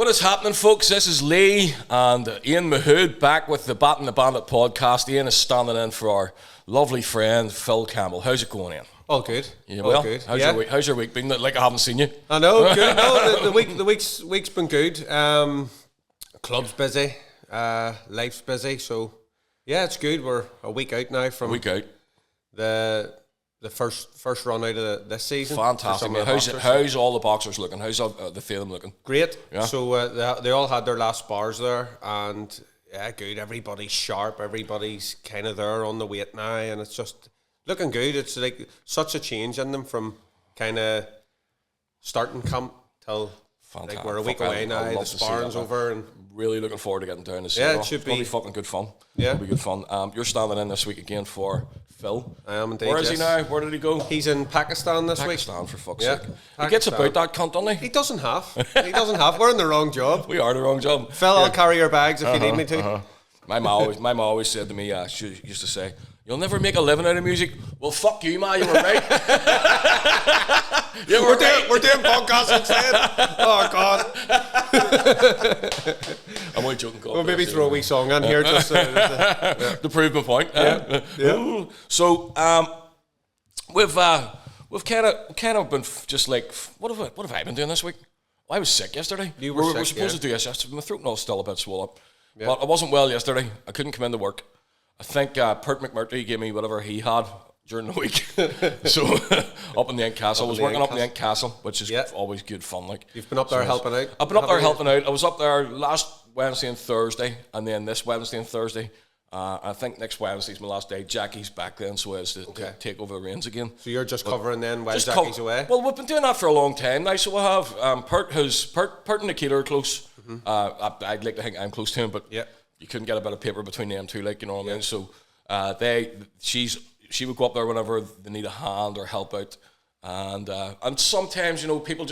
What is happening, folks? This is Lee and Iain Mahood back with the Bat and the Bandit podcast. Iain is standing in for our lovely friend Phil Campbell. How's it going, Iain? All good. Yeah, well, all good. How's your week been? Like I haven't seen you. I know. Good. No, the week's been good. Club's busy. Life's busy. So yeah, it's good. We're a week out now from the first run out of this season. Fantastic, man. How's all the boxers looking? How's the film looking? Great. Yeah. So they all had their last spars there, and yeah, good. Everybody's sharp. Everybody's kind of there on the weight now, and it's just looking good. It's like such a change in them from kind of starting camp till like we're a week away now. The sparring's over, and really looking forward to getting down to see it. Should be fucking good fun. Yeah, it'll be good fun. You're standing in this week again for Phil. I am indeed. Where is he now? Where did he go? He's in Pakistan this week. Pakistan, for fuck's sake. He gets about that cunt, doesn't he? He doesn't have. We're in the wrong job. We are the wrong job. Phil, I'll carry your bags if you need me to. My mom always said to me, she used to say, "You'll never make a living out of music." Well, fuck you, ma. You were right. We're doing podcasts instead. Oh God. I'm only joking. We'll maybe throw a wee song in here just to prove my point. Yeah. So we've kind of been just like, what have I been doing this week? Well, I was sick yesterday. You were sick. We're supposed to do this yesterday. My throat and all still a bit swollen up. Yeah. But I wasn't well yesterday. I couldn't come into work. I think Pert McMurtry gave me whatever he had during the week. So up in the Ent Castle. I was working up in the Ent Castle, which is always good fun. Like, you've been up there helping out? I've been up there helping out. I was up there last Wednesday and Thursday, and then this Wednesday and Thursday. I think next Wednesday's my last day. Jackie's back then, so as to take over the reins again. So you're just covering then while Jackie's away? Well, we've been doing that for a long time now. So we'll have Pert and Nikita are close. I'd like to think I'm close to him, but you couldn't get a bit of paper between them two, like, you know what I mean? So she would go up there whenever they need a hand or help out. And sometimes, you know, people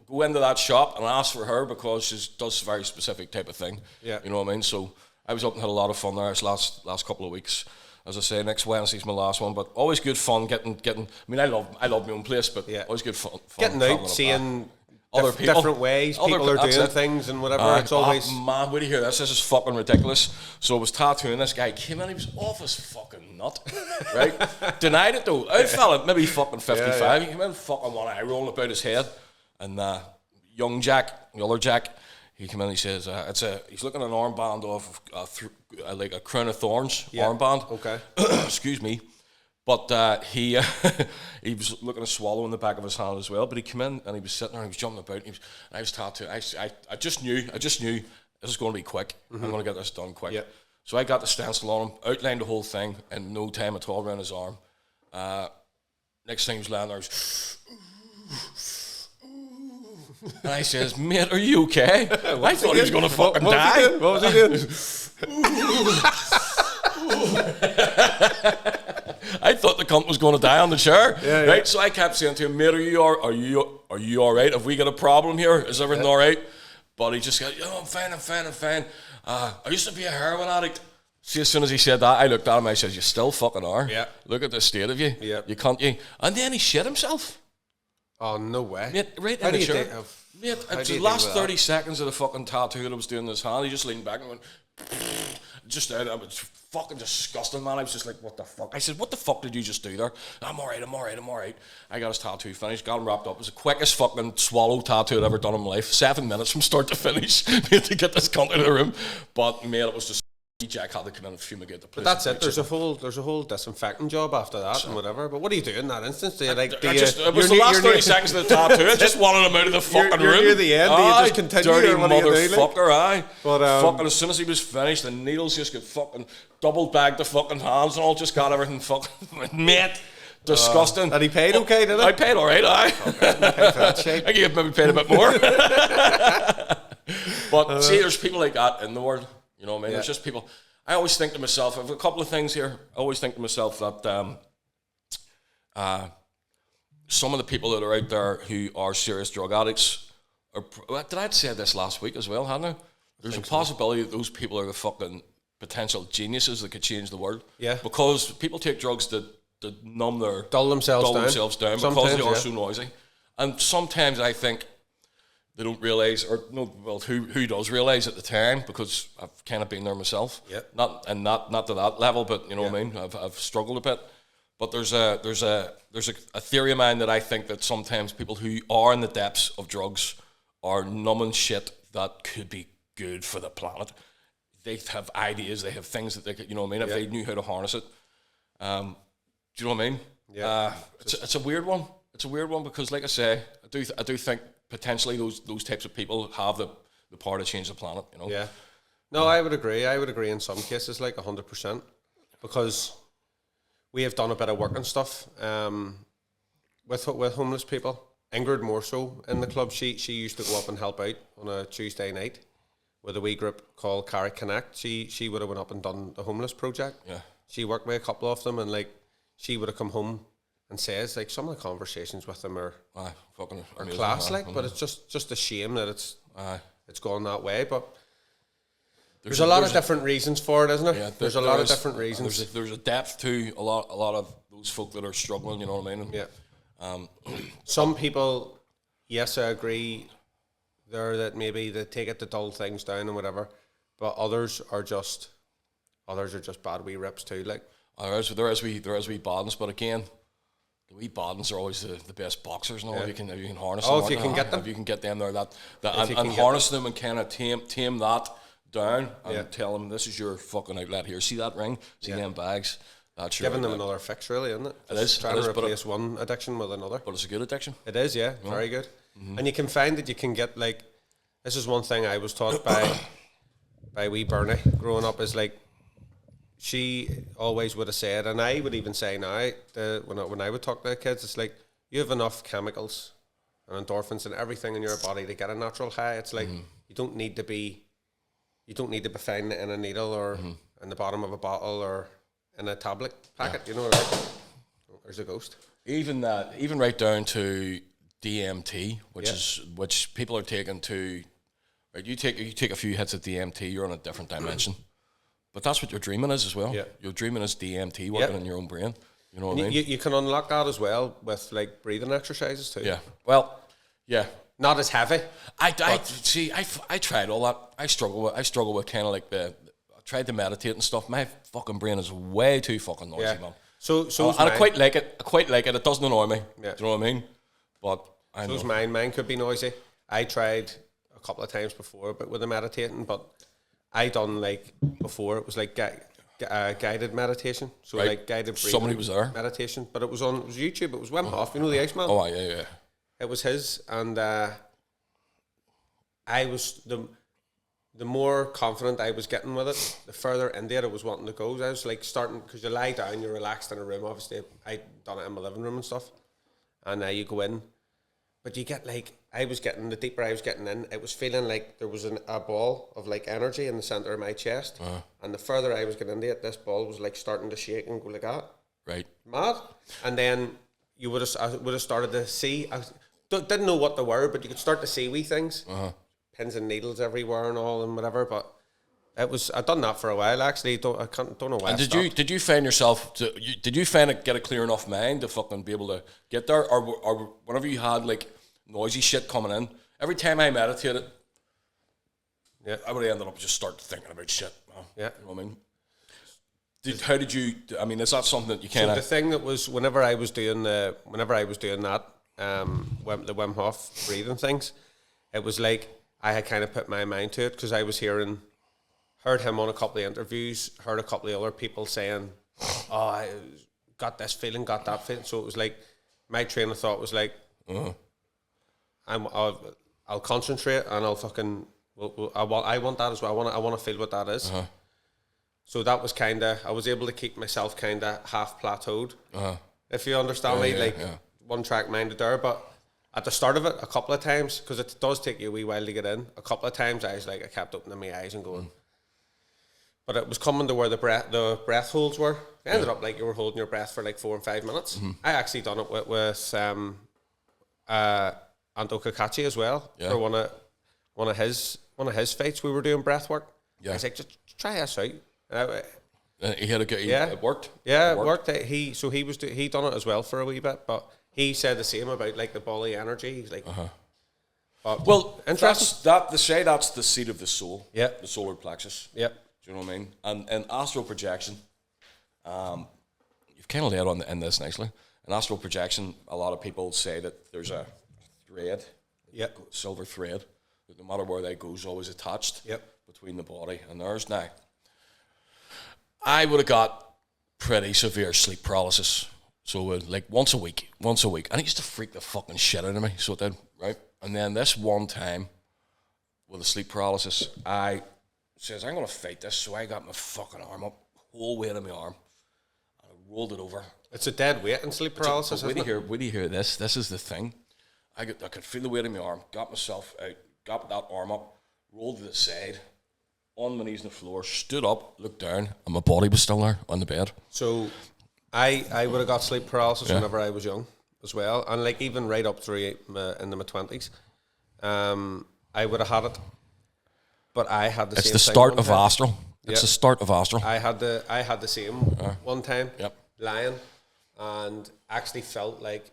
go into that shop and ask for her because she does a very specific type of thing. Yeah. You know what I mean? So I was up and had a lot of fun there this last couple of weeks. As I say, next Wednesday's my last one, but always good fun getting. I mean, I love my own place, but always good fun getting out, seeing other people, different ways people are doing things and whatever. It's always man. Wait to hear this. This is fucking ridiculous. So I was tattooing. This guy came in. He was off his fucking nut, right? Denied it though. Out fella, maybe fucking 55. He came in, fucking one eye rolling about his head, and young Jack, the other Jack. He came in and he says, he's looking at an armband off like a crown of thorns armband. Okay. Excuse me. But he was looking to swallow in the back of his hand as well. But he came in and he was sitting there and he was jumping about. And I was tattooed. I just knew this is going to be quick. I'm going to get this done quick. Yep. So I got the stencil on him, outlined the whole thing in no time at all around his arm. Next thing he was laying there, and I says, "Mate, are you okay?" I thought he was going to fucking die. What was he doing? I thought the cunt was going to die on the chair, right? So I kept saying to him, "Mate, are you all right? Have we got a problem here? Is everything all right?" But he just goes, "Oh, I'm fine. I used to be a heroin addict." See, as soon as he said that, I looked at him. I said, "You still fucking are. Yeah. Look at the state of you. Yeah. You can't you." And then he shit himself. Oh, no way. Mate, right in the chair. Mate, it's the last 30 seconds of the fucking tattoo that I was doing in his hand. He just leaned back and went, just out. It was fucking disgusting, man. I was just like, what the fuck? I said, what the fuck did you just do there? I'm all right. I got his tattoo finished, got him wrapped up. It was the quickest fucking swallow tattoo I'd ever done in my life. 7 minutes from start to finish to get this cunt out of the room. But, mate, it was just... Jack had to come in and fumigate the place. But that's it. There's a whole disinfecting job after that and whatever. But what do you do in that instance? Do you it was the last 30 seconds of the tattoo. I just wanted him out of the fucking room. You're near the end. Do you just continue? Dirty motherfucker, aye. But fucking as soon as he was finished, the needles just got fucking double bagged the fucking hands and all. Just got everything fucking mate. Disgusting. And he paid okay, did he? I paid all right, aye. Okay, I gave maybe paid a bit more. But see, there's people like that in the world. You know what I mean? There's just people. I always think to myself, I have a couple of things here. I always think to myself that some of the people that are out there who are serious drug addicts did I say this last week as well, hadn't I? There's a possibility that those people are the fucking potential geniuses that could change the world. Yeah. Because people take drugs to dull themselves down because they are so noisy. And sometimes I think they don't realise, or no, well, who does realise at the time, because I've kind of been there myself. Yeah. Not to that level, but you know what I mean. I've struggled a bit. But there's a theory of mine that I think that sometimes people who are in the depths of drugs are numbing shit that could be good for the planet. They have ideas, they have things that they could, you know what I mean, if they knew how to harness it. Do you know what I mean? Yeah. It's a weird one. It's a weird one because, like I say, I do think potentially those types of people have the power to change the planet. You know. Yeah. No, I would agree. I would agree in some cases, like 100%, because we have done a bit of work and stuff with homeless people. Ingrid more so in the club. She used to go up and help out on a Tuesday night with a wee group called Carrick Connect. She would have went up and done the homeless project. Yeah. She worked with a couple of them, and like she would have come home and says like some of the conversations with them are class, like, but it's just a shame that it's gone that way. But there's a lot of different reasons for it, isn't there? Yeah, there's a lot of different reasons. There's a depth to a lot of those folk that are struggling. You know what I mean? Yeah. Some people, yes, I agree there that maybe they take it to dull things down and whatever, but others are just bad wee rips too. Like there is wee badness, but again, the wee badness are always the best boxers. No, if you can harness them. If you can get them, if you can get them there, and harness them and kind of tame that down and tell them this is your fucking outlet here. See that ring? See them bags? That's giving them another fix, really, isn't it? It is. Trying to replace one addiction with another. But it's a good addiction. It is, yeah. Very good. Mm-hmm. And you can find that you can get, like, this is one thing I was taught by wee Bernie growing up, is like, she always would have said, and I would even say now, when I would talk to the kids, it's like, you have enough chemicals and endorphins and everything in your body to get a natural high. It's like, you don't need to be finding it in a needle or in the bottom of a bottle or in a tablet packet, you know what I mean? Oh, there's a ghost. Even right down to DMT, which people are taking to, right? You take a few hits of DMT, you're on a different dimension. But that's what your dreaming is as well. Yeah. Your dreaming is DMT working in your own brain. You know what I mean? You can unlock that as well with like breathing exercises too. Yeah. Well, yeah. Not as heavy. I tried all that. I struggle with kind of like I tried to meditate and stuff. My fucking brain is way too fucking noisy, man. So and I quite like it. It doesn't annoy me. Yeah. Do you know what I mean? But I know. So's mine. Mine could be noisy. I tried a couple of times before, but with the meditating. But I done like before. It was like guided meditation. So like guided breathing. Somebody was there. Meditation, but it was YouTube. It was Wim Hof. You know the Iceman. Oh yeah. It was his, and I was the more confident I was getting with it, the further into it I was wanting to go. I was like starting, because you lie down, you're relaxed in a room. Obviously, I done it in my living room and stuff, and you go in, but you get like, the deeper I was getting in, it was feeling like there was a ball of like energy in the center of my chest, and the further I was getting into it, this ball was like starting to shake and go like that. Right. Mad. And then I would have started to see. Didn't know what they were, but you could start to see wee things, pins and needles everywhere and all and whatever. But I'd done that for a while actually. Don't know why. And did you find yourself? Did you find it get a clear enough mind to fucking be able to get there, or whenever you had like noisy shit coming in? Every time I meditated, I would have ended up just start thinking about shit. Yeah, you know what I mean. How did you? I mean, is that something that you kind of? So the thing that was whenever I was doing that. The Wim Hof breathing things, it was like I had kind of put my mind to it, because I was heard him on a couple of interviews, heard a couple of other people saying, oh, I got this feeling, got that feeling. So it was like my train of thought was like, I'll concentrate and I'll fucking I want that as well. I want to feel what that is. So that was kind of, I was able to keep myself kind of half plateaued, if you understand me, one track minded there. But at the start of it, a couple of times, because it does take you a wee while to get in, a couple of times I kept opening my eyes and going, but it was coming to where the breath holds were. It ended up like you were holding your breath for like 4 and 5 minutes. I actually done it with Anto Kakachi as well, for one of his fights. We were doing breath work. I was like, just try this out. He had a good. It worked. Yeah, it worked. He done it as well for a wee bit, but he said the same about like the ball of energy. He's like, Well, interesting. They say that's the seat of the soul. Yeah. The solar plexus. Yeah. Do you know what I mean? And astral projection, you've kind of laid on in this nicely. In astral projection, a lot of people say that there's a thread, silver thread, that no matter where they go is always attached between the body and theirs. Now, I would have got pretty severe sleep paralysis. So like once a week. And it used to freak the fucking shit out of me, so it did, right? And then this one time, with the sleep paralysis, I says, I'm going to fight this. So I got my fucking arm up, whole weight of my arm, and I rolled it over. It's a dead weight in sleep paralysis, wait do you hear this? This is the thing. I could feel the weight of my arm, got myself out, got that arm up, rolled to the side, on my knees on the floor, stood up, looked down, and my body was still there on the bed. So I would have got sleep paralysis whenever I was young as well, and like even right up through into my 20s, I would have had it. But I had the same thing. It's the start of Astral. It's the start of Astral. I had the same one time, lying, and actually felt like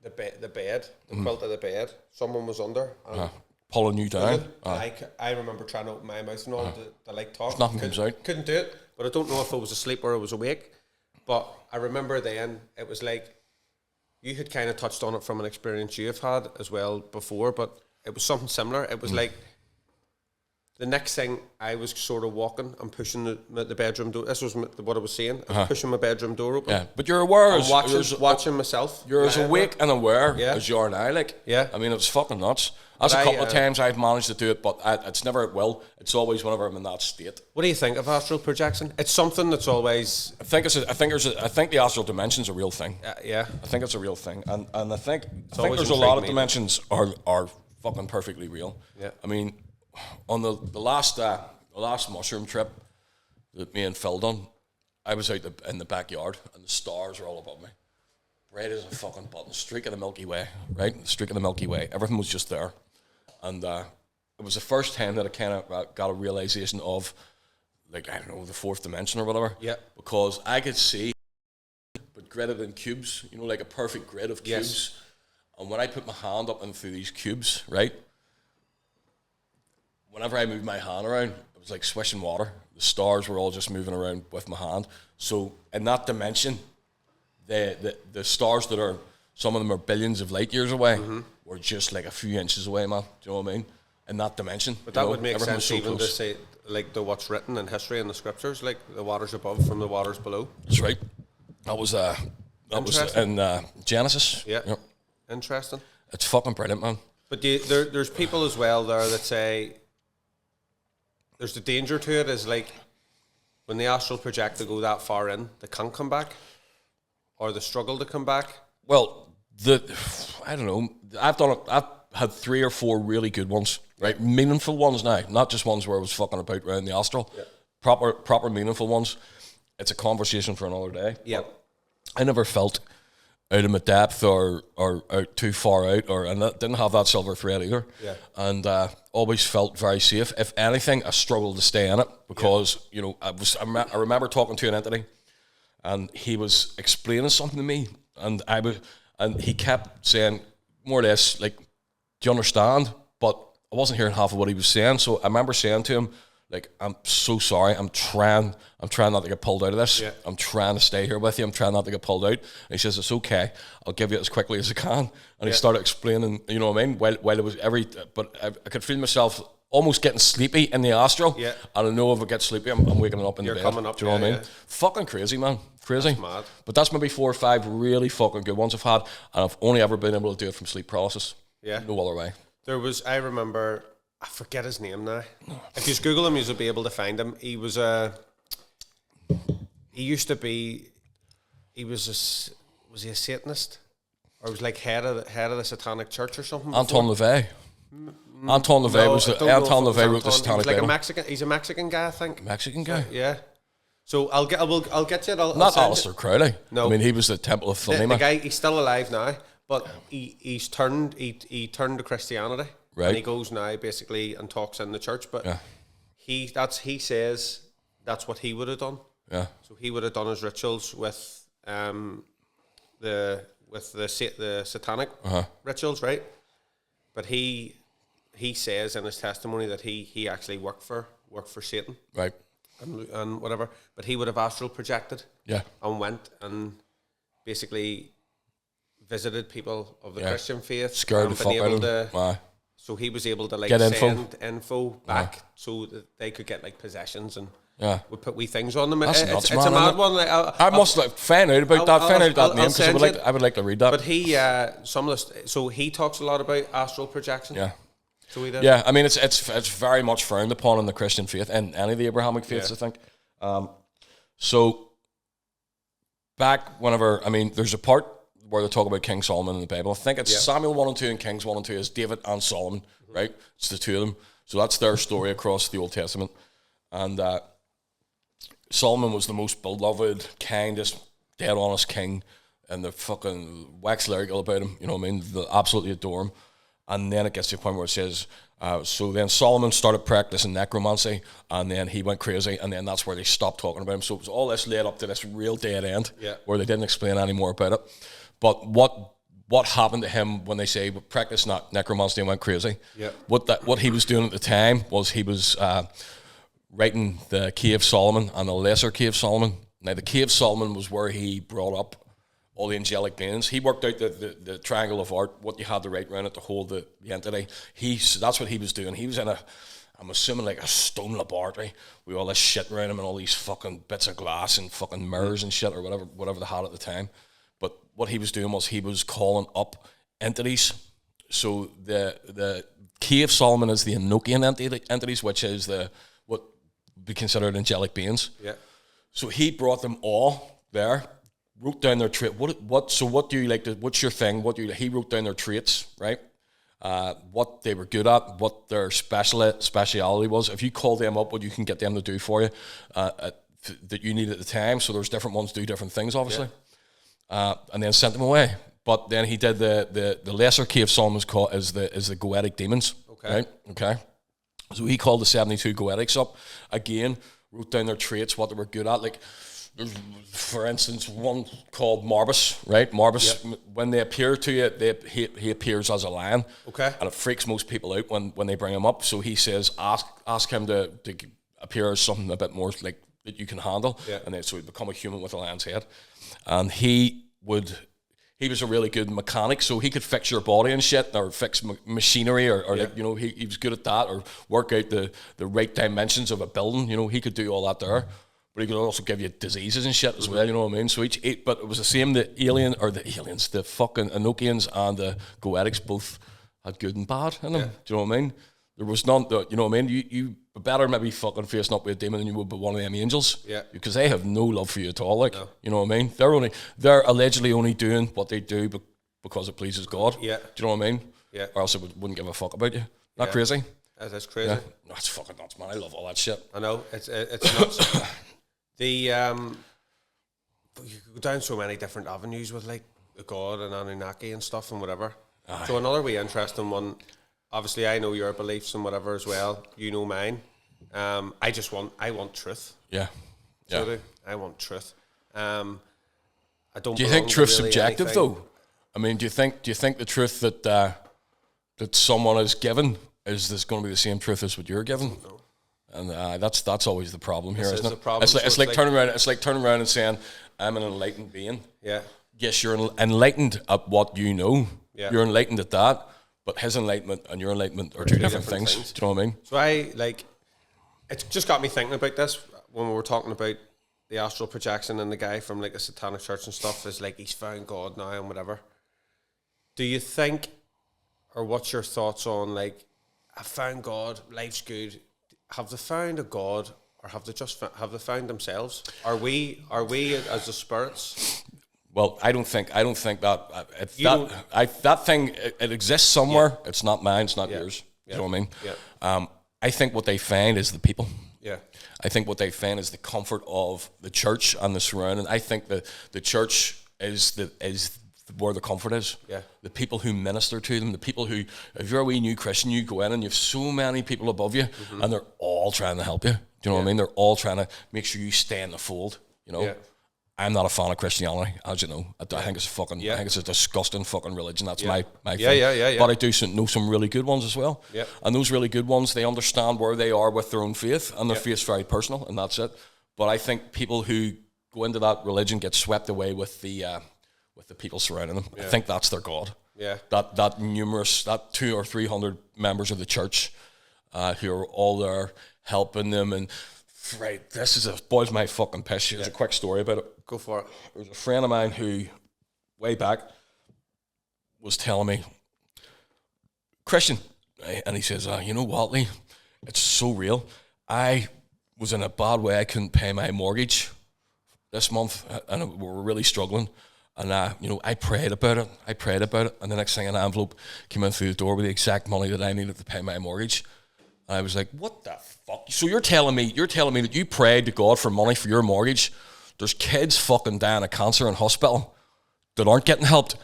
the quilt of the bed, someone was under. Pulling you down. I remember trying to open my mouth and all to like talk. Nothing comes out. Couldn't do it, but I don't know if I was asleep or I was awake. But I remember then it was like, you had kind of touched on it from an experience you've had as well before, but it was something similar. It was like, the next thing I was sort of walking and pushing the bedroom door. This was what I was saying. I was pushing my bedroom door open. Yeah, but you're aware. Watching myself. You're as awake and aware as you are now. Like, I mean, it was fucking nuts. That's a couple of times I've managed to do it, but it's never at will. It's always whenever I'm in that state. What do you think of astral projection? It's something that's always. I think the astral dimension's a real thing. Yeah. I think it's a real thing, and I think there's a lot of dimensions are fucking perfectly real. Yeah. I mean, on the last mushroom trip that me and Phil done, I was out in the backyard and the stars were all above me, bright as a fucking button, streak of the Milky Way, right? The streak of the Milky Way. Everything was just there. And it was the first time that I kind of got a realization of, like, I don't know, the fourth dimension or whatever. Yeah. Because I could see, but gridded in cubes, you know, like a perfect grid of cubes. Yes. And when I put my hand up and through these cubes, right, whenever I moved my hand around, it was like swishing water. The stars were all just moving around with my hand. So in that dimension, the stars that are, some of them are billions of light years away, were just like a few inches away, man. Do you know what I mean? In that dimension. But that would make sense even to say, like, what's written in history and the scriptures, like the waters above from the waters below. That's right. That was in Genesis. Yeah. Yep. Interesting. It's fucking brilliant, man. But there's people as well there that say there's the danger to it is like when the astral project to go that far in, they can't come back, or the struggle to come back. Well, I don't know. I've had 3 or 4 really good ones, right? Meaningful ones now, not just ones where I was fucking about around the astral. Yeah. Proper meaningful ones. It's a conversation for another day. Yeah. I never felt out of my depth or out too far out, and I didn't have that silver thread either. Yeah. And always felt very safe. If anything, I struggled to stay in it because you know I remember talking to an entity, and he was explaining something to me, and he kept saying more or less like, "Do you understand?" But I wasn't hearing half of what he was saying. So I remember saying to him, like, "I'm so sorry. I'm trying not to get pulled out of this. Yeah. I'm trying to stay here with you. I'm trying not to get pulled out." And he says, "It's okay. I'll give you it as quickly as I can." And he started explaining, you know what I mean? While it was but I could feel myself almost getting sleepy in the astral. Yeah. And I know if I get sleepy, I'm waking up in the bed. Coming up. Do you know what I mean? Fucking crazy, man. Crazy. That's mad. But that's maybe 4 or 5 really fucking good ones I've had, and I've only ever been able to do it from sleep paralysis. Yeah. No other way. I remember, I forget his name now. If you Google him, you'll be able to find him. He was was he a Satanist? Or was like head of the Satanic Church or something? Anton LaVey. Anton LaVey wrote the Satanic Bible. He's a Mexican guy, I think. Mexican guy? Yeah. So I'll get you. Not Aleister Crowley. No. I mean, he was the Temple of Thelema. The guy, he's still alive now, but he turned to Christianity. Right. And he goes now basically and talks in the church, but he says that's what he would have done. Yeah. So he would have done his rituals with the satanic rituals, right? but he says in his testimony that he actually worked for Satan, right, and whatever. But he would have astral projected, and went and basically visited people of the Christian faith, scared the fuck out of them. Wow. So he was able to like get send info back so that they could get like possessions and would put wee things on them. That's It's nuts, a man, mad one. Like, I must find out about that name because I would like to read that. But he so he talks a lot about astral projection. Yeah. So he did. Yeah, I mean it's very much frowned upon in the Christian faith and any of the Abrahamic faiths, I think. So back whenever, I mean, there's a part where they talk about King Solomon in the Bible. I think it's Samuel 1 and 2 and Kings 1 and 2 is David and Solomon, right? It's the two of them. So that's their story across the Old Testament. And Solomon was the most beloved, kindest, dead honest king, and they're fucking wax lyrical about him, you know what I mean? They absolutely adore him. And then it gets to the point where it says, so then Solomon started practicing necromancy, and then he went crazy, and then that's where they stopped talking about him. So it was all this led up to this real dead end, where they didn't explain any more about it. But what happened to him when they say practice necromancy and went crazy? Yeah. What he was doing at the time was he was writing the Key of Solomon and the Lesser Key of Solomon. Now the Key of Solomon was where he brought up all the angelic beings. He worked out the triangle of art, what you had to write around it to hold the entity. That's what he was doing. He was in I'm assuming like a stone laboratory with all this shit around him and all these fucking bits of glass and fucking mirrors and shit or whatever they had at the time. But what he was doing was he was calling up entities. So the Key of Solomon is the Enochian entities, which is what would be considered angelic beings. Yeah. So he brought them all there, wrote down their trait. What do you like to? What's your thing? He wrote down their traits, right? What they were good at, what their speciality was. If you call them up, what you can get them to do for you that you need at the time. So there's different ones do different things, obviously. Yeah. And then sent them away. But then he did the Lesser Key of Solomon is the goetic demons. Okay. Right? Okay. So he called the 72 goetics up again, wrote down their traits, what they were good at. Like there's, for instance, one called Marbus, right? Marbus, when they appear to you, he appears as a lion. Okay. And it freaks most people out when they bring him up. So he says, ask him to appear as something a bit more like that you can handle. Yeah. And then so he'd become a human with a lion's head. And he was a really good mechanic, so he could fix your body and shit, or fix machinery, or like, you know, he was good at that, or work out the right dimensions of a building. You know, he could do all that there, but he could also give you diseases and shit as well. You know what I mean? So but it was the same. The fucking Enochians and the Goetics both had good and bad in them. Yeah. Do you know what I mean? There was none. You know what I mean? You better maybe fucking facing up with a demon than you would with one of them angels. Yeah. Because they have no love for you at all. Like, you know what I mean? They're allegedly only doing what they do because it pleases God. Yeah. Do you know what I mean? Yeah. Or else it wouldn't give a fuck about you. Not crazy? That's crazy. Yeah. That's fucking nuts, man. I love all that shit. I know. It's nuts. You go down so many different avenues with like God and Anunnaki and stuff and whatever. Aye. So another wee interesting one. Obviously, I know your beliefs and whatever as well. You know mine. I want truth. Yeah. So do. I want truth. I don't. Do you think truth's subjective though? I mean, do you think the truth that someone is given is this going to be the same truth as what you're given? No. And that's always the problem here, isn't it? It's like turning around. It's like turning around and saying, "I'm an enlightened being." Yeah. Yes, you're enlightened at what you know. Yeah. You're enlightened at that. But his enlightenment and your enlightenment are two different things. Do you know what I mean? So it just got me thinking about this when we were talking about the astral projection and the guy from like a satanic church and stuff is like he's found God now and whatever. Do you think, or what's your thoughts on like, I found God, life's good. Have they found a God, or have they found themselves? Are we as the spirits? Well, I don't think that that thing it exists somewhere. Yeah. It's not mine. It's not yours. Yeah. You know what I mean? Yeah. I think what they find is the people. Yeah. I think what they find is the comfort of the church and the surrounding. I think the church is where the comfort is. Yeah. The people who minister to them, the people who, if you're a wee new Christian, you go in and you have so many people above you, and they're all trying to help you. Do you know what I mean? They're all trying to make sure you stay in the fold. You know. Yeah. I'm not a fan of Christianity, as you know. I think it's I think it's a disgusting fucking religion. That's my thing. Yeah. But I do know some really good ones as well. Yeah. And those really good ones, they understand where they are with their own faith, and their faith's very personal, and that's it. But I think people who go into that religion get swept away with the people surrounding them. I think that's their God. Yeah. That 200 or 300 members of the church who are all there helping them. And right, this boils my fucking piss. Here's a quick story about it. Go for it. There was a friend of mine who, way back, was telling me, Christian, and he says, you know what, Lee? It's so real. I was in a bad way. I couldn't pay my mortgage this month, and we were really struggling. And I prayed about it. And the next thing, an envelope came in through the door with the exact money that I needed to pay my mortgage. And I was like, what the fuck? So you're telling me that you prayed to God for money for your mortgage? There's kids fucking dying of cancer in hospital that aren't getting helped.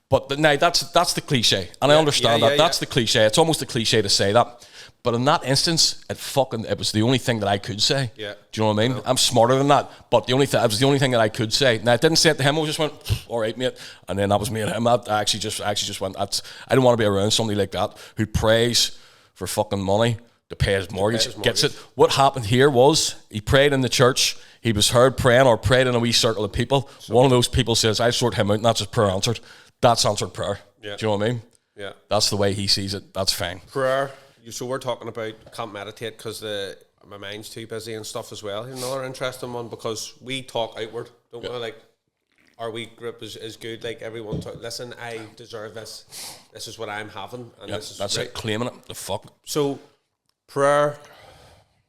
But now that's the cliche, and I understand that. That's the cliche. It's almost a cliche to say that. But in that instance, it was the only thing that I could say. Yeah. Do you know what I mean? I'm smarter than that. But it was the only thing that I could say. Now I didn't say it to him. I just went, all right, mate. And then that was me and him. I actually just went. I don't want to be around somebody like that who prays for fucking money to pay his mortgage. Gets it. What happened here was he prayed in the church. He was heard praying, or prayed in a wee circle of people. One of those people says, I sort him out, and that's his prayer answered. That's answered prayer. Yeah. Do you know what I mean? Yeah. That's the way he sees it. That's fine. Prayer. So we're talking about can't meditate because my mind's too busy and stuff as well. Another interesting one, because we talk outward, don't we? Like, our wee group is good. Like, everyone talk, listen, I deserve this. This is what I'm having. And this is that's right. it. Claiming it. The fuck. So prayer,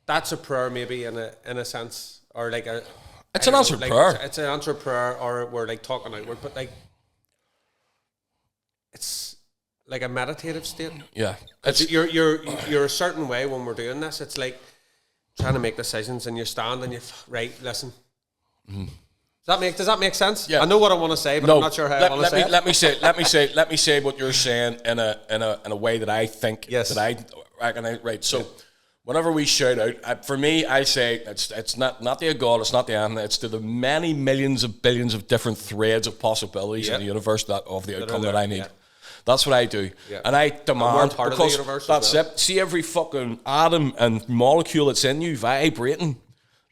that's a prayer maybe in a sense, or like a. It's an answered prayer. It's an answered prayer, or we're like talking outward, but like it's like a meditative state. Yeah, you're a certain way when we're doing this. It's like trying to make decisions, and you stand and you right. Listen, does that make sense? Yeah. I know what I want to say, but I'm not sure how I want to say it. Let me say what you're saying in a way that I think that I recognize. Right. So whenever we shout out, for me, I say it's not the God, it's not the anthem, it's to the many millions of billions of different threads of possibilities in the universe of the outcome that I need. Yeah. That's what I do. Yeah. And I demand, part because of the universe that's it. See every fucking atom and molecule that's in you vibrating.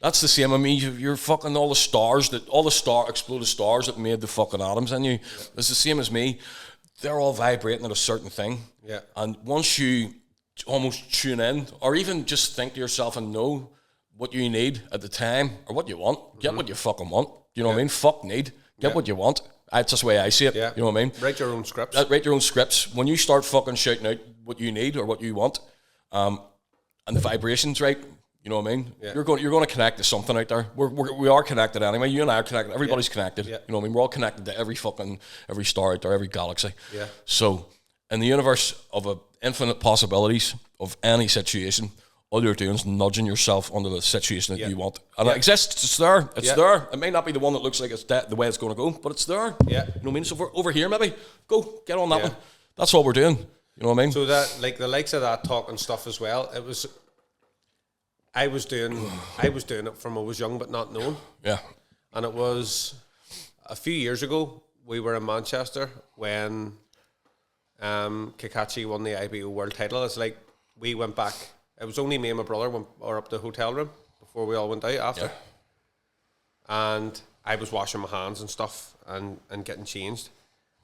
That's the same. I mean, you're fucking all the exploded stars that made the fucking atoms in you. Yeah. It's the same as me. They're all vibrating at a certain thing. Yeah. And once you almost tune in, or even just think to yourself and know what you need at the time, or what you want, get what you fucking want. You know what I mean? Fuck need. Get what you want. That's just the way I see it. Yeah. You know what I mean? Write your own scripts. Write your own scripts. When you start fucking shouting out what you need or what you want, and the vibrations, right? You know what I mean? Yeah. You're going to connect to something out there. We are connected anyway. You and I are connected. Everybody's connected. Yeah. You know what I mean? We're all connected to every star out there, every galaxy. Yeah. So in the universe of infinite possibilities of any situation, all you're doing is nudging yourself onto the situation that you want. And it exists. It's there. It's there. It may not be the one that looks like it's the way it's going to go, but it's there. Yeah. You know what I mean? So over here, maybe, go, get on that one. That's what we're doing. You know what I mean? So that, like, the likes of that talk and stuff as well, I was doing it from I was young but not known. Yeah. And it was a few years ago, we were in Manchester when Kakachi won the IBO world title. It's like we went back. It was only me and my brother went up to the hotel room before we all went out after. Yeah. And I was washing my hands and stuff and getting changed.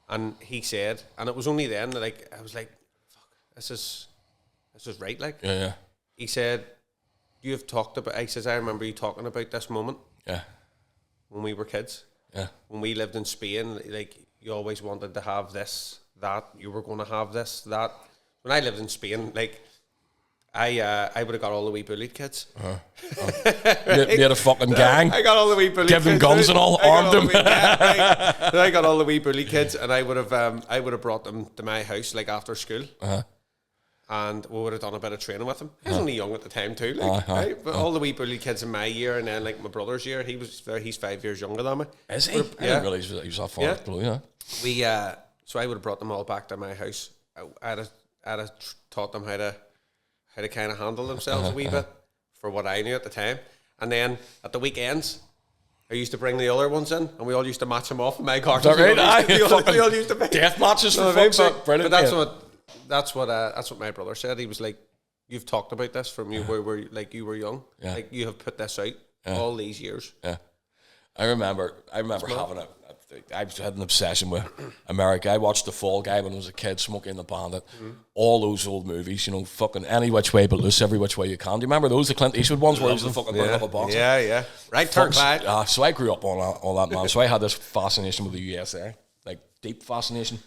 And he said, and it was only then that I was like, fuck, this is right, like. Yeah, yeah. He said, you have talked about, I says, I remember you talking about this moment. Yeah. When we were kids. Yeah. When we lived in Spain, like, you always wanted to have this, that, you were going to have this, that. When I lived in Spain, like, I would have got all the wee bullied kids. Right? You had a fucking gang. I got all the wee bullied kids. Give them guns and all, armed them. I got all the wee bullied kids, and I would have brought them to my house, like, after school. And we would have done a bit of training with him. He was only young at the time too, like, right? But all the wee bullied kids in my year, and then, like, my brother's year, he's 5 years younger than me. Is he? I didn't realise he was that far below, yeah. So I would have brought them all back to my house. I'd have taught them how to kind of handle themselves a wee bit for what I knew at the time. And then at the weekends, I used to bring the other ones in, and we all used to match them off in my car. Is that right? We all used to be death matches for fuck's sake. Brilliant. But that's what my brother said. He was like, "You've talked about this from you were you were young. Yeah. Like you have put this out all these years." Yeah, I remember having I had an obsession with America. I watched The Fall Guy when I was a kid, Smokey and the Bandit, all those old movies, you know, fucking Any Which Way But Loose, Every Which Way You Can. Do you remember those, the Clint Eastwood ones where he was the fucking burn up a box? Yeah. Right turn, Clyde. So I grew up on all that, man. So I had this fascination with the USA, like deep fascination.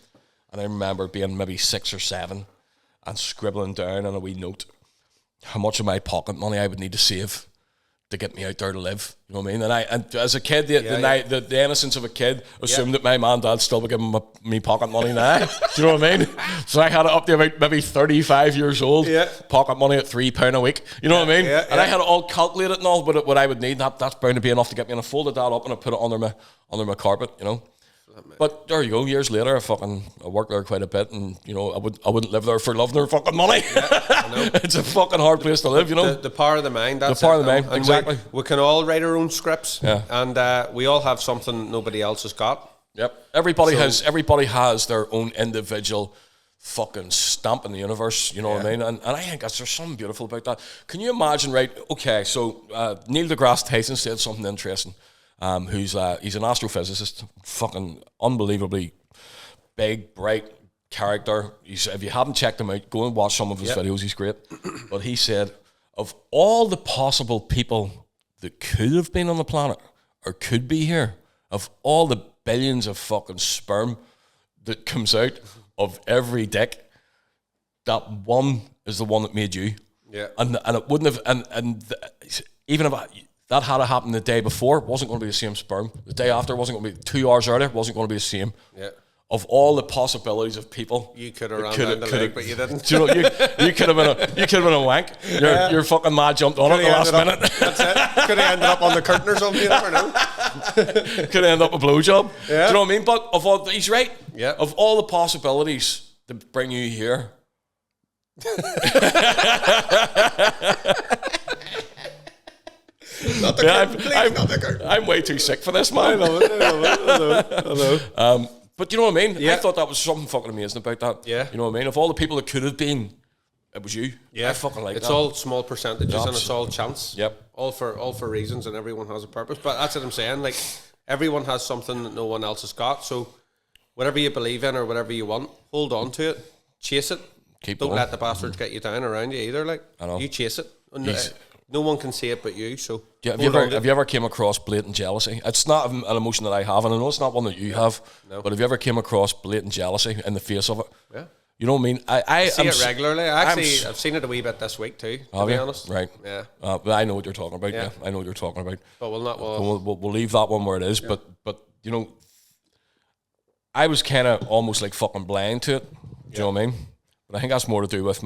And I remember being maybe 6 or 7 and scribbling down on a wee note how much of my pocket money I would need to save to get me out there to live, you know what I mean? And as a kid, the innocence of a kid assumed that my mom and dad still would give me pocket money now. Do you know what I mean? So I had it up to about maybe 35 years old, pocket money at £3 a week, you know what I mean? And I had it all calculated and all, but what I would need, that's bound to be enough to get me, and I folded that up and I put it under my carpet, you know? But there you go. Years later, I worked there quite a bit, and you know, I wouldn't live there for loving their fucking money. It's a fucking hard place to live, you know. The power of the mind. That's the power of the mind. And exactly. We can all write our own scripts, and we all have something nobody else has got. Yep. Everybody has their own individual fucking stamp in the universe. You know what I mean? And I think there's something beautiful about that. Can you imagine? Right. Okay. So Neil deGrasse Tyson said something interesting. He's an astrophysicist, fucking unbelievably big, bright character. If you haven't checked him out, go and watch some of his videos. He's great. But he said, of all the possible people that could have been on the planet or could be here, of all the billions of fucking sperm that comes out of every dick, that one is the one that made you. Yeah. And it wouldn't have, even if that had happened the day before, it wasn't going to be the same sperm. The day after wasn't going to be 2 hours earlier, wasn't going to be the same. Yeah. Of all the possibilities of people, you could have ran down the leg, but you didn't. You know, you could have been a wank. Your fucking mad jumped on it the last minute. That's it. Could have ended up on the curtain or something. You never know. Could have ended up a blowjob. Yeah. Do you know what I mean? But he's right. Yeah. Of all the possibilities that bring you here. Not the curtain. I'm way too sick for this, man. I know. But you know what I mean? Yeah. I thought that was something fucking amazing about that. Yeah. You know what I mean? Of all the people that could have been, it was you. Yeah. I fucking like it's that. It's all small percentages and it's all chance. Yep. All for reasons, and everyone has a purpose. But that's what I'm saying. Like, everyone has something that no one else has got. So whatever you believe in or whatever you want, hold on to it. Chase it. Keep Don't going. let the bastards get you down around you either. Like, I know. You chase it. No one can see it but you. So have you ever came across blatant jealousy? It's not an emotion that I have, and I know it's not one that you have. No. But have you ever came across blatant jealousy in the face of it? Yeah. You know what I mean? I see it regularly. I've seen it a wee bit this week too. To be honest, right? Yeah. But I know what you're talking about. Yeah. I know what you're talking about. But we'll leave that one where it is. Yeah. But you know, I was kind of almost like fucking blind to it. Do you know what I mean? But I think that's more to do with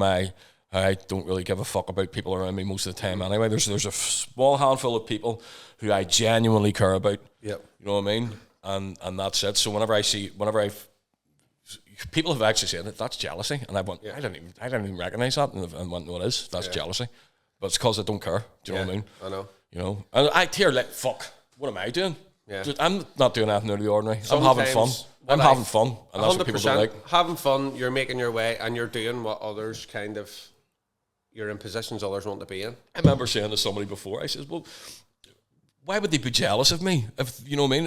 I don't really give a fuck about people around me most of the time anyway. There's a small handful of people who I genuinely care about. Yep. You know what I mean? And that's it. So whenever people have actually said that's jealousy, and I went, I didn't even recognize that, and went, no, it is. That's jealousy. But it's because I don't care. Do you know what I mean? I know. You know, and I hear like, fuck, what am I doing? Yeah. I'm not doing anything out of the ordinary. I'm having fun. I'm having fun, and that's what people don't like. Having fun, you're making your way, and you're doing what others kind of. You're in positions others want to be in. I remember saying to somebody before, I said, well, why would they be jealous of me? If you know what I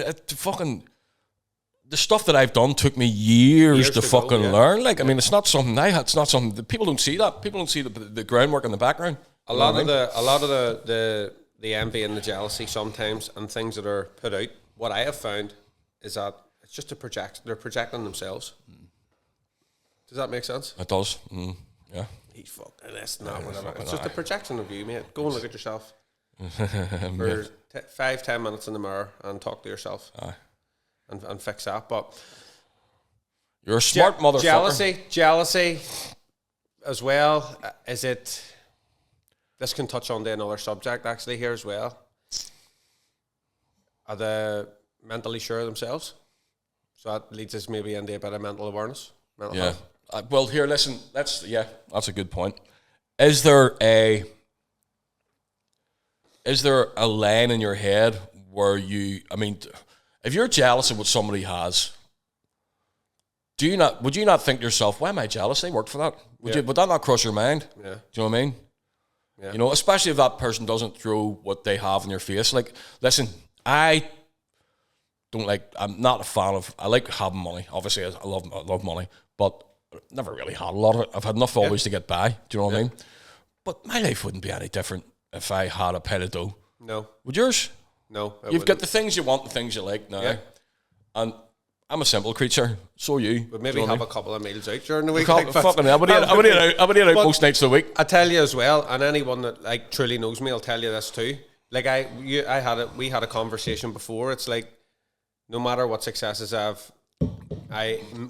mean? The stuff that I've done took me years to fucking learn. Like, I mean, it's not something it's not something that people don't see that. People don't see the groundwork in the background. A lot of the envy and the jealousy sometimes and things that are put out, what I have found is that it's just a projection. They're projecting themselves. Does that make sense? It does. Yeah. He's fucking this, not whatever. It's just a projection of you, mate. Go and look at yourself for 5-10 minutes in the mirror and talk to yourself. And fix that. But you're a smart motherfucker. Jealousy as well. This can touch on to another subject actually here as well. Are they mentally sure of themselves? So that leads us maybe into a bit of mental awareness. Mental health. Well, here, listen. That's a good point. Is there a line in your head where if you're jealous of what somebody has, would you not think to yourself, why am I jealous? They worked for that. Would that not cross your mind? Yeah. Do you know what I mean? Yeah. You know, especially if that person doesn't throw what they have in your face. Like, listen, I'm not a fan of, I like having money. Obviously, I love money, but never really had a lot of it. I've had enough always to get by. Do you know what I mean? But my life wouldn't be any different if I had a pile of dough. No. Would yours? No. You've got the things you want, the things you like now. Yeah. And I'm a simple creature. So are you. But maybe have a couple of meals out during the week. I would eat out most nights of the week. I tell you as well, and anyone that like truly knows me will tell you this too. Like we had a conversation before. It's like, no matter what successes I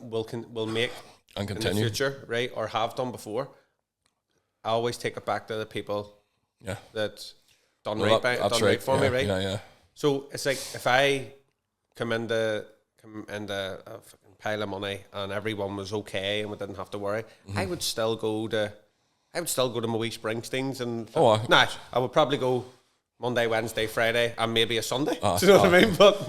will make and continue in the future, right, or have done before, I always take it back to the people that done right for me, right? Yeah. So it's like if I come into a fucking pile of money and everyone was okay and we didn't have to worry, I would still go to my wee Springsteens and I would probably go Monday, Wednesday, Friday, and maybe a Sunday. Do you know what I mean? But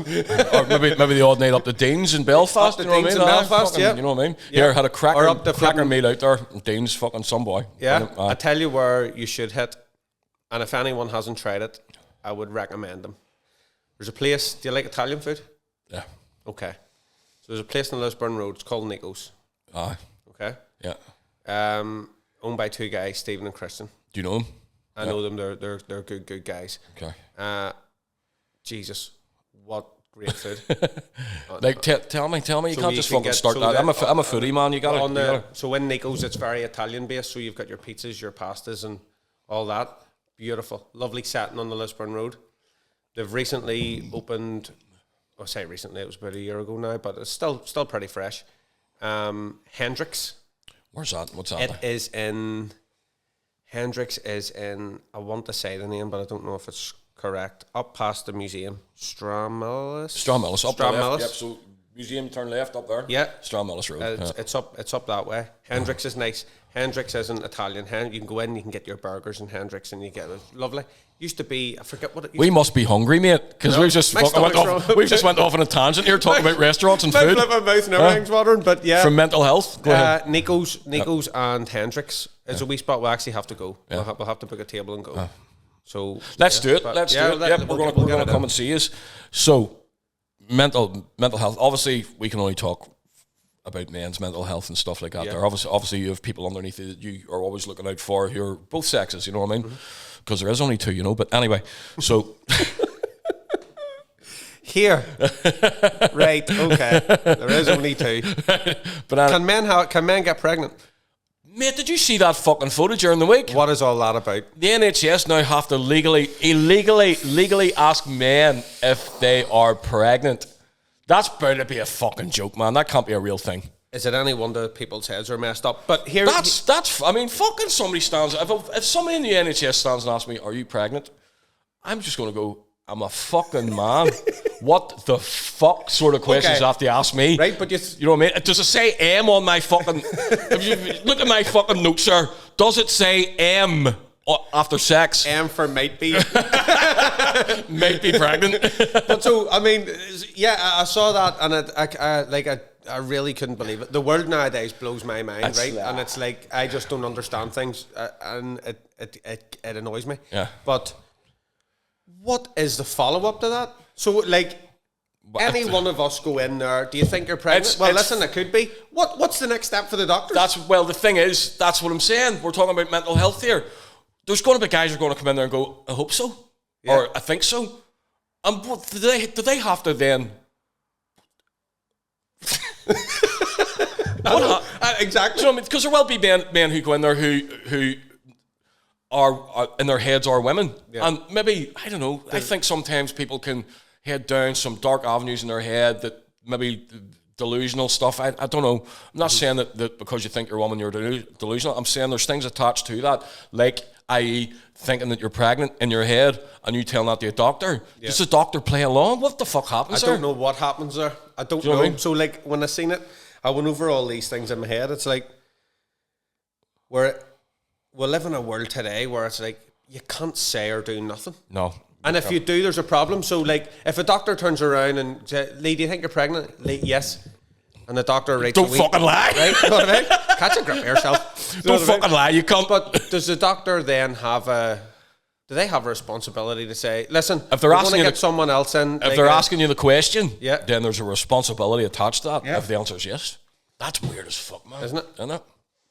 or maybe the odd night up to Dean's in Belfast. You know what I mean? Belfast, you know what I mean? Yeah. Here, had a cracker meal out there. Dean's fucking some boy. Yeah, I tell you where you should hit, and if anyone hasn't tried it, I would recommend them. There's a place. Do you like Italian food? Yeah. Okay. So there's a place in Lisburn Road. It's called Nico's. Okay. Yeah. Owned by two guys, Stephen and Christian. Do you know them? I know them. They're good guys. Okay. Jesus, what great food! Like tell me, you so can't just fucking start that. I'm a foodie man. You got it. So in Nico's, it's very Italian based. So you've got your pizzas, your pastas, and all that. Beautiful, lovely setting on the Lisburn Road. They've recently opened. I say recently, it was about a year ago now, but it's still pretty fresh. Hendrix. Where's that? What's that? It is in. Hendrix is in, I want to say the name, but I don't know if it's correct. Up past the museum. Stramillis, up the left. Yep, so museum, turn left up there. Yeah. Stramillis Road. It's up that way. Hendrix is nice. Hendrix isn't Italian. You can go in, you can get your burgers in Hendrix, and you get it. Lovely. Used to be, I forget what it used We must be hungry, mate, because we've just went off on a tangent here talking about restaurants and food. My mouth and everything's watering, but yeah. From mental health. Go ahead. Nico's and Hendrix is a wee spot we actually have to go. Yeah. We'll have to book a table and go. So let's do it. Let's do it. Yep, we're going to come and see us. So mental health. Obviously, we can only talk about men's mental health and stuff like that. There, obviously, you have people underneath you that you are always looking out for who are both sexes. You know what I mean? Because there is only two, you know. But anyway, so here, right? Okay, there is only two. But can men get pregnant? Mate, did you see that fucking footage during the week? What is all that about? The NHS now have to legally ask men if they are pregnant. That's bound to be a fucking joke, man. That can't be a real thing. Is it any wonder people's heads are messed up? But here, that's. I mean, fucking somebody stands. If somebody in the NHS stands and asks me, "Are you pregnant?" I'm just going to go, "I'm a fucking man." What the fuck sort of questions you have to ask me? Right, but you know what I mean? Does it say M on my fucking... if you look at my fucking notes, sir. Does it say M after sex? M for might be. Might be pregnant. But so, I mean, yeah, I saw that and I really couldn't believe it. The world nowadays blows my mind, right? And it's like, I just don't understand things and it annoys me. Yeah. But what is the follow-up to that? So, like, any one of us go in there, do you think you're pregnant? Listen, it could be. What's the next step for the doctors? The thing is, that's what I'm saying. We're talking about mental health here. There's going to be guys who are going to come in there and go, I hope so. Yeah. Or I think so. And do they have to then... Exactly. You know, because there will be men who go in there who are in their heads are women. Yeah. And maybe, I don't know, I think sometimes people can head down some dark avenues in their head that maybe delusional stuff. I don't know. I'm not saying that because you think you're a woman you're delusional. I'm saying there's things attached to that, like, i.e. thinking that you're pregnant in your head and you telling that to a doctor. Yeah. Does the doctor play along? What the fuck happens there? I don't know what happens there. I don't know. What I mean? So, like, when I seen it, I went over all these things in my head. It's like, we live in a world today where it's like, you can't say or do nothing. No. And if you do, there's a problem. So, like, if a doctor turns around and says, Lee, do you think you're pregnant? Lee, yes. And the doctor writes Don't fucking lie. Right? You know what I mean? Catch a grip of yourself. Don't fucking lie, you cunt. But does the doctor then have do they have a responsibility to say, listen, if they're asking to get someone else in? If they're asking you the question, yeah, then there's a responsibility attached to that. Yeah. If the answer is yes. That's weird as fuck, man. Isn't it? Isn't it?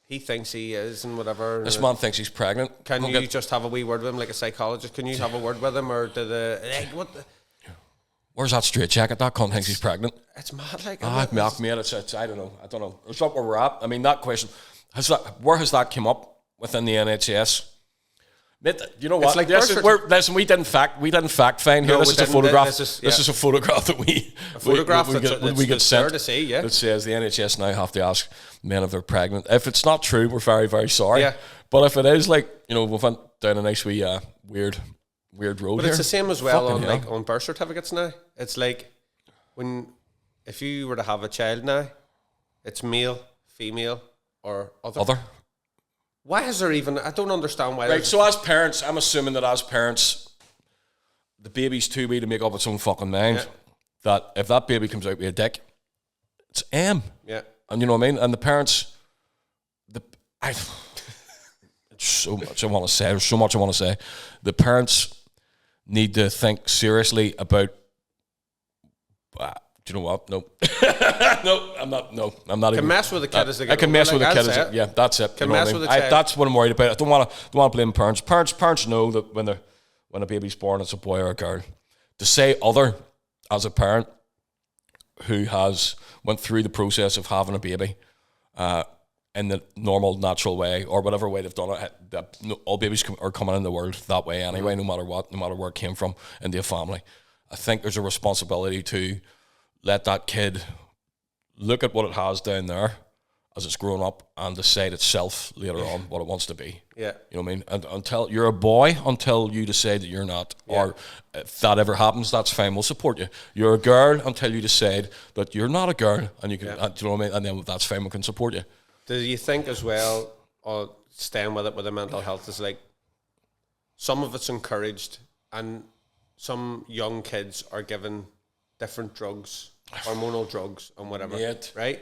He thinks he is and whatever. This man thinks he's pregnant. Can you just have a wee word with him like a psychologist? Can you have a word with him, or do the what the... Where's that straight jacket? That cunt thinks he's pregnant. It's mad, like. Mate, it's I don't know. It's not where we're at. I mean, that question where has that come up within the NHS? Mate, you know what? Like listen, we didn't fact find here. No, this is a photograph. This is a photograph that we get sent. To see, yeah. It says the NHS now have to ask men if they're pregnant. If it's not true, we're very, very sorry. Yeah. But if it is, like, you know, we went down a nice wee weird road. But here. it's the same as well Fucking on hell. on birth certificates now. It's like if you were to have a child now, it's male, female, or other. Why is there even? I don't understand why. Right. So as parents, I'm assuming that as parents, the baby's too wee to make up its own fucking mind. Yeah. That if that baby comes out with a dick, it's M. Yeah. And you know what I mean? And the parents, so much I want to say. There's so much I want to say. The parents need to think seriously about. Do you know what? No, no, I'm not. No, I'm not. Can mess with the kid as they get I can mess with the kid. Yeah, that's it. Can you know mess what I mean? with the child. That's what I'm worried about. I don't want to blame parents. Parents know that when a baby's born, it's a boy or a girl. To say other as a parent who has went through the process of having a baby in the normal, natural way, or whatever way they've done it, all babies are coming in the world that way anyway, no matter what, no matter where it came from, into a family. I think there's a responsibility to let that kid look at what it has down there as it's grown up and decide itself later on what it wants to be. Yeah. You know what I mean? And until you're a boy, until you decide that you're not, or if that ever happens, that's fine, we'll support you. You're a girl until you decide that you're not a girl, and you can, do you know what I mean? And then that's fine, we can support you. Do you think as well, staying with it with the mental health, is like some of it's encouraged and some young kids are given different drugs, hormonal drugs and whatever, right?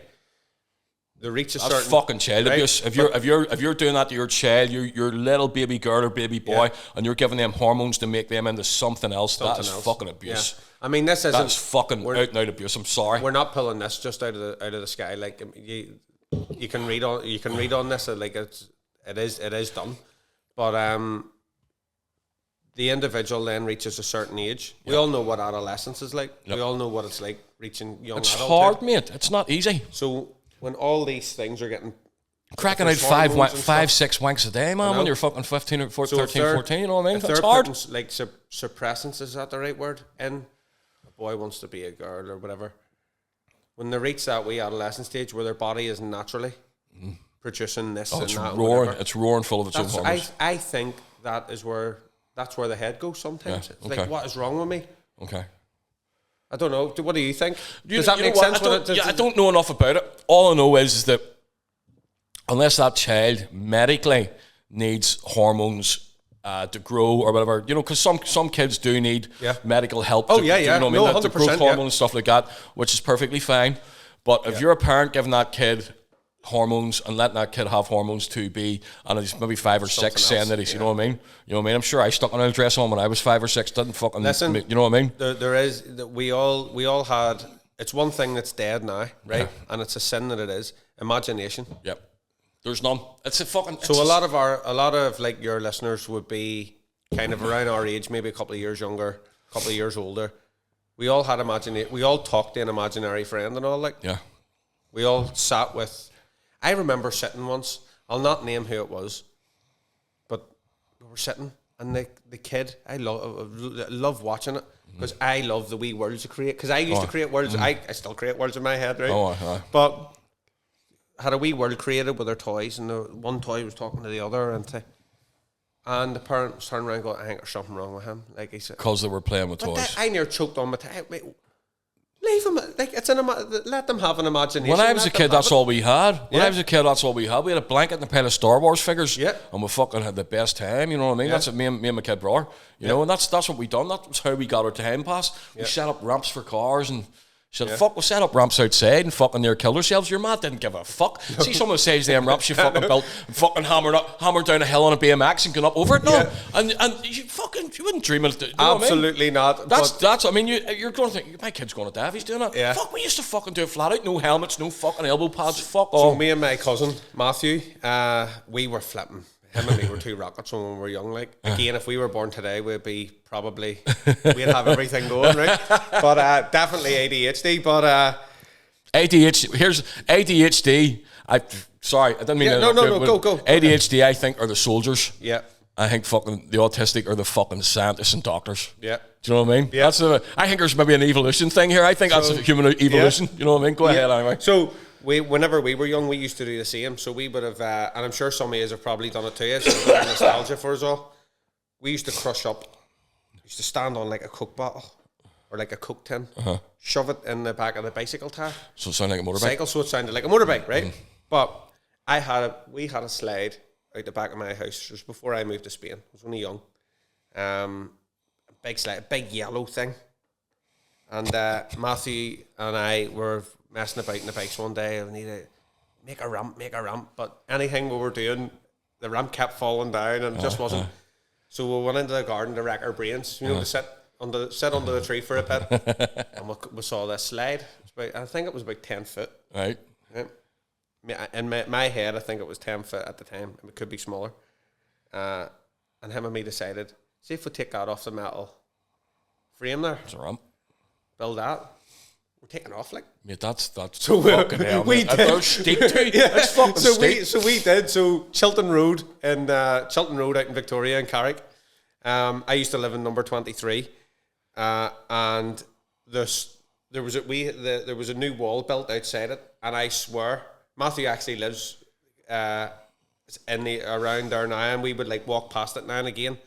They reach a certain... That's fucking child abuse. If you're doing that to your child, your little baby girl or baby boy, and you're giving them hormones to make them into something else, that is fucking abuse. Yeah. I mean, this isn't... That's fucking out and out abuse. I'm sorry. We're not pulling this just out of the sky. Like you can read on this. Like it is done, but the individual then reaches a certain age. We all know what adolescence is like. We all know what it's like reaching young adulthood. It's hard, mate. It's not easy. So when all these things are getting... Cracking out 5, 6 wanks a day, man, when you're fucking 15 or 14, 13, 14, you know what I mean? It's hard. Like suppressants, is that the right word? And a boy wants to be a girl or whatever. When they reach that wee adolescent stage where their body is naturally producing this and that. Roaring. It's roaring full of its own hormones. I think that's where the head goes sometimes. Yeah, it's like, what is wrong with me? Okay. I don't know. What do you think? Does that make sense? I don't know enough about it. All I know is that unless that child medically needs hormones to grow or whatever, you know, because some kids do need medical help. You know what I mean? 100%, the growth hormone and stuff like that, which is perfectly fine. But if you're a parent giving that kid hormones and letting that kid have hormones to be, and he's maybe 5 or 6, saying that he's, you know what I mean? You know what I mean? I'm sure I stuck an dress on when I was 5 or 6, didn't fucking, listen, you know what I mean? There is, we all had, it's one thing that's dead now, right? And it's a sin that it is, imagination. Yep. There's none. It's a fucking... So a lot of like your listeners would be kind of around our age, maybe a couple of years younger, a couple of years older. We all had we all talked to an imaginary friend and all, like. Yeah. We all sat with... I remember sitting once, I'll not name who it was, but we were sitting, and the kid, I love watching it, because I love the wee worlds to create, because I used to create worlds, I still create worlds in my head, right? But had a wee world created with their toys, and the one toy was talking to the other, and the parent was turning around and going, I think there's something wrong with him. Like he said, because they were playing with toys. I near choked on my Leave them. Like it's let them have an imagination. When I was a kid, that's all we had. When Yeah. I was a kid, that's all we had. We had a blanket and a pair of Star Wars figures. Yeah. And we fucking had the best time. You know what I mean? Yeah. That's what me and my kid brother. You know, and that's what we done. That was how we got our time pass. We set up ramps for cars and. Said, fuck, we'll set up ramps outside and fucking near kill ourselves. Your mate didn't give a fuck. See some of the size of them ramps you fucking built and fucking hammered down a hill on a BMX and gone up over it. No. And you wouldn't dream of it. You know Absolutely not. That's I mean, you're going to think, my kid's going to die if he's doing it. Yeah. Fuck, we used to fucking do it flat out. No helmets, no fucking elbow pads. Fuck So all. me and my cousin, Matthew, we were flipping. Him and me were two rockets when we were young. Like again, if we were born today, we'd have everything going, right? But definitely ADHD. But ADHD. Here's ADHD. Sorry, I didn't mean. no, go. ADHD, I think, are the soldiers. Yeah. I think fucking the autistic are the fucking scientists and doctors. Yeah. Do you know what I mean? Yeah. I think there's maybe an evolution thing here. I think that's a human evolution. You know what I mean? Go ahead anyway. So whenever we were young, we used to do the same. So we would have, and I'm sure some of you have probably done it too. It's a bit of nostalgia for us all. We used to crush up. We used to stand on like a Coke bottle or like a Coke tin, shove it in the back of the bicycle tire. So it sounded like a motorbike. Cycle, so it sounded like a motorbike, right? But we had a slide out the back of my house just before I moved to Spain. I was only young. A big slide, a big yellow thing. And Matthew and I were messing about in the bikes one day. We need to make a ramp. But anything we were doing, the ramp kept falling down and it just wasn't. So we went into the garden to rack our brains, to sit under the tree for a bit. And we saw this slide. I think it was about 10 foot. Right. Yeah. In my head, I think it was 10 foot at the time. It could be smaller. And him and me decided, see if we take that off the metal frame there. It's a ramp. Build that. We're taking off, like. Mate, that's So fucking hell. we did. That's steep too. That's fucking steep. So we did. So Chilton Road out in Victoria in Carrick. I used to live in number 23, and there was a new wall built outside it, and I swear Matthew actually lives around there now, and we would like walk past it now and again.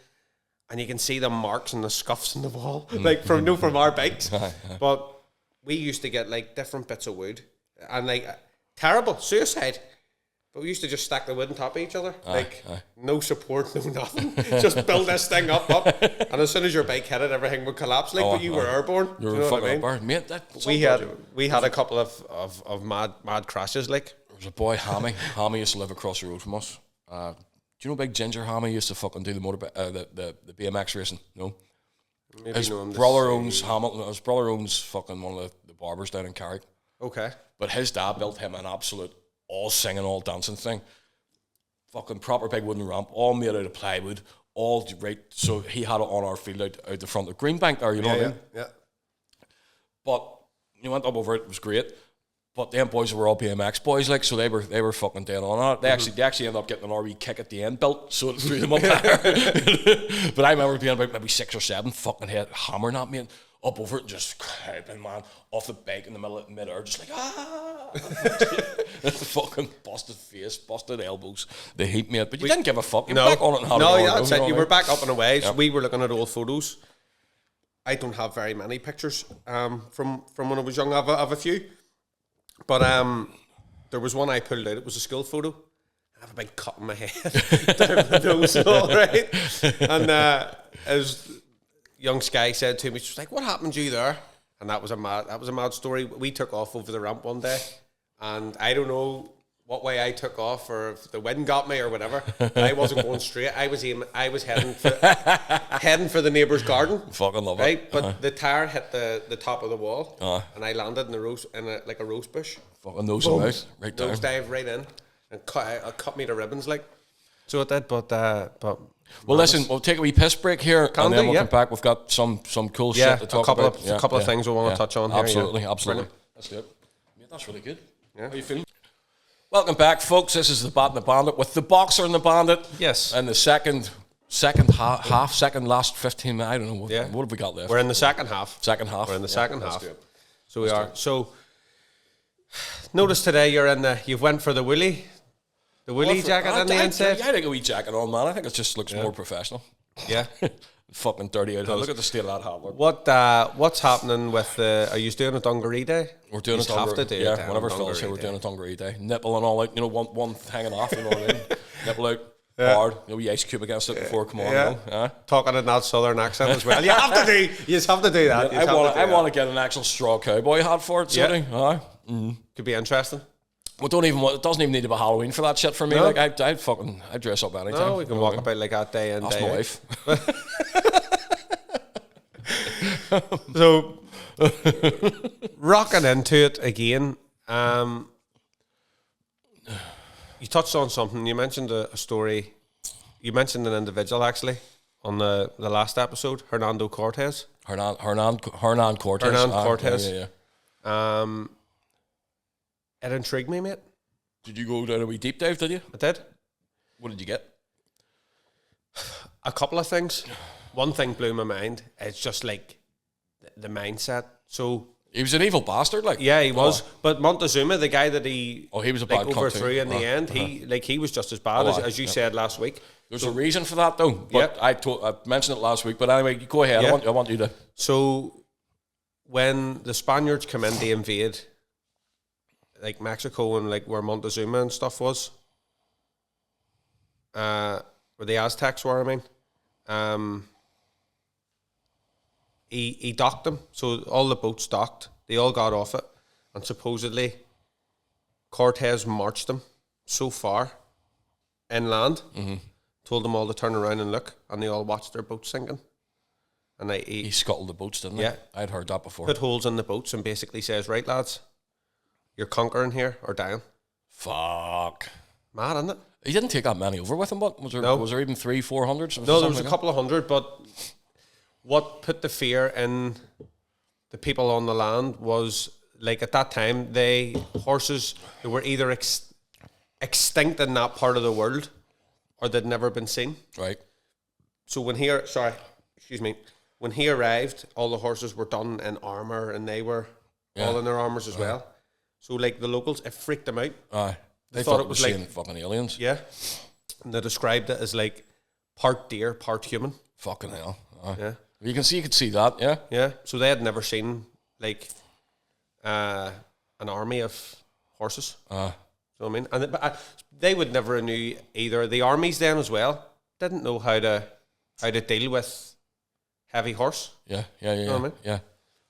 And you can see the marks and the scuffs in the wall, like from our bikes. But we used to get like different bits of wood and like terrible suicide. But we used to just stack the wood on top of each other, no support, no nothing. Just build this thing up, and as soon as your bike hit it, everything would collapse. But you were airborne. You were fucking airborne, mate. We had a couple of mad crashes. Like there was a boy, Hammy. Hammy used to live across the road from us. Do you know Big Ginger Hammy used to fucking do the the BMX racing? No. Maybe his brother owns Hamilton. His brother owns fucking one of the barbers down in Carrick. Okay. But his dad built him an absolute all singing, all dancing thing. Fucking proper big wooden ramp, all made out of plywood, all right. So he had it on our field out the front of Greenbank there. You know what I mean? Yeah. But you went up over it. It was great. But them boys were all BMX boys, like, so they were fucking dead on it. They actually ended up getting an RV kick at the end built, so it threw them up there. But I remember being about maybe 6 or 7, fucking head hammering at me and up over it and just crowding, man, off the bike in the middle of mid-air, just like, fucking busted face, busted elbows, the heat, mate. But you didn't give a fuck. You were back on it and had it on. You were back up and away. So we were looking at old photos. I don't have very many pictures from when I was young. I have a few. But there was one I pulled out. It was a school photo. I have a big cut in my head down my nose, all right. And as young Sky said to me, she was like, "What happened to you there?" And that was a mad story. We took off over the ramp one day, and I don't know what way I took off, or if the wind got me or whatever. I wasn't going straight. I was heading for the neighbour's garden. Fucking love it. Right, but the tire hit the top of the wall, and I landed in a rose bush. Fucking nose out, right down. Nose dive right in, and cut me to ribbons, like. So it did, but. Well, listen, we'll take a wee piss break here, and then we'll come back. We've got some cool shit to talk about. A couple of things we want to touch on. Absolutely. Brilliant. Let's do it. Mate, that's really good. Yeah. How are you feeling? Welcome back, folks. This is the Bat and the Bandit with the Boxer and the Bandit. Yes. And the second last 15 minutes. I don't know. What have we got left? We're in the second half. We're in the second half. Do it. So we are. So notice today you've went for the woolly jacket on the inside. I think a wee jacket on, man. I think it just looks more professional. Yeah. Fucking dirty out. Look at the state of that hat. Look. What's happening with the? Are you doing a dungaree day? We're doing You'd have to do it down whenever on Phil's here, dungaree we're day. doing a dungaree day. Nipple and all out, one hanging off, you know what I mean? Nipple out, hard, the ice cube against it before, come on, Yeah. you know? Talking in that southern accent as well. You just have to do that. I want to get an actual straw cowboy hat for it, so Could be interesting. It doesn't even need to be Halloween for that shit for me. No. Like I'd dress up anytime. No, we can walk about like that day in That's day my out. wife. So, rocking into it again, you touched on something. You mentioned a story. You mentioned an individual, actually, on the last episode, Hernàn Cortès. Hernàn Cortès. Hernàn Cortès. Yeah. It intrigued me, mate. Did you go down a wee deep dive, did you? I did. What did you get? A couple of things. One thing blew my mind. It's just like the mindset. So He was an evil bastard, like. yeah, he was. But Montezuma, the guy that he he was a like bad cunt overthrew too. in the end, he was just as bad as you said last week. There's a reason for that, though. But I mentioned it last week. But anyway, go ahead. Yeah. I want you to. So when the Spaniards come in to invade, like Mexico and like where Montezuma and stuff was, where the Aztecs were, I mean, he docked them. So all the boats docked. They all got off it, and supposedly Cortez marched them so far inland, told them all to turn around and look, and they all watched their boats sinking. And He scuttled the boats, didn't he? Yeah. I'd heard that before. put holes in the boats and basically says, "Right, lads, you're conquering here or dying." Fuck. Mad, isn't it? He didn't take that many over with him, but was there? No. Was there even 300-400? No, there was a couple of hundred, but what put the fear in the people on the land was, like, at that time, horses, they were either extinct in that part of the world or they'd never been seen. Right. So when he arrived, all the horses were done in armour and they were all in their armours as well. So, like, the locals, it freaked them out. Aye. They thought thought it was like like- fucking aliens. Yeah. And they described it as, like, part deer, part human. Fucking hell. Aye. Yeah. You could see that, yeah. Yeah, so they had never seen like an army of horses. You know what I mean? And they would never knew either. The armies then as well didn't know how to deal with heavy horse. Yeah. know what I mean? Yeah.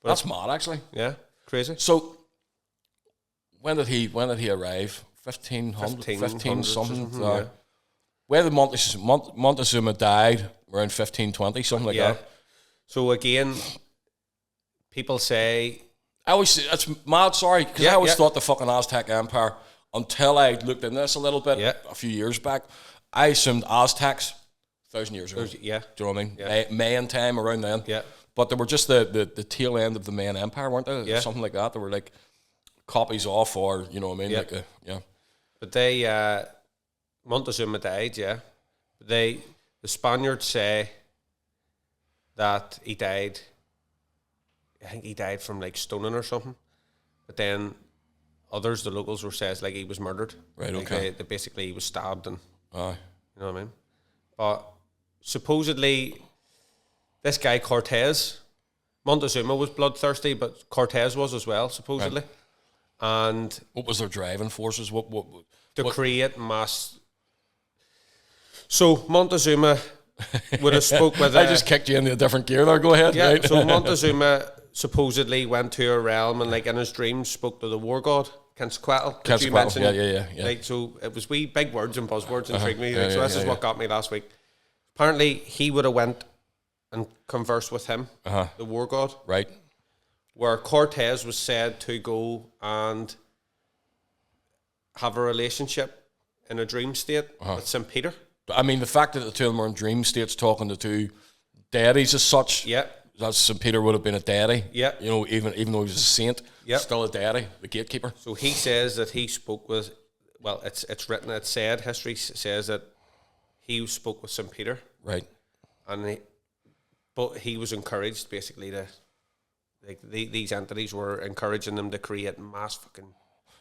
That's mad, actually. Yeah, crazy. So, when did he arrive? 1500, 1500 something. yeah. Where the Montezuma died around 1520, something like that. So again, people say It's mad, sorry, because Yeah, I always yeah. thought the fucking Aztec Empire, until I looked into this a little bit a few years back, I assumed Aztecs 1,000 years ago. yeah, Do you know what I mean? Yeah. Mayan time, around then. Yeah. But they were just the tail end of the Mayan Empire, weren't they? Yeah. Something like that. They were like copies off, or, you know what I mean? Yeah. Like yeah. but they Montezuma died. Yeah, the Spaniards say that he died. I think he died from like stoning or something. But then others, the locals, were says like he was murdered. Right, Like, okay. they basically he was stabbed, and Aye. you know what I mean. But supposedly, this guy Cortez, Montezuma was bloodthirsty, but Cortez was as well, supposedly, and What was their driving forces? What to create mass. So Montezuma would have spoke with. I just kicked you into a different gear there. Go ahead. Yeah, Right? so Montezuma supposedly went to a realm and, like, in his dreams, spoke to the war god Quetzalcoatl. that you Quetzalcoatl, mentioned. yeah. Like, so it was wee big words and buzzwords intrigued me. Yeah, Like, so yeah, this is yeah, what got me last week. Apparently, he would have went and conversed with him, the war god, Right. where Cortez was said to go and have a relationship in a dream state with St. Peter. I mean, the fact that the two of them were in dream states talking to two deities as such. Yeah. That St. Peter would have been a deity. Yeah. You know, even though he was a saint, Yeah. still a deity, the gatekeeper. So he says that he spoke with, well, it's written, it's said, history says that he spoke with St. Peter, Right. and but he was encouraged basically to, like, these entities were encouraging them to create mass fucking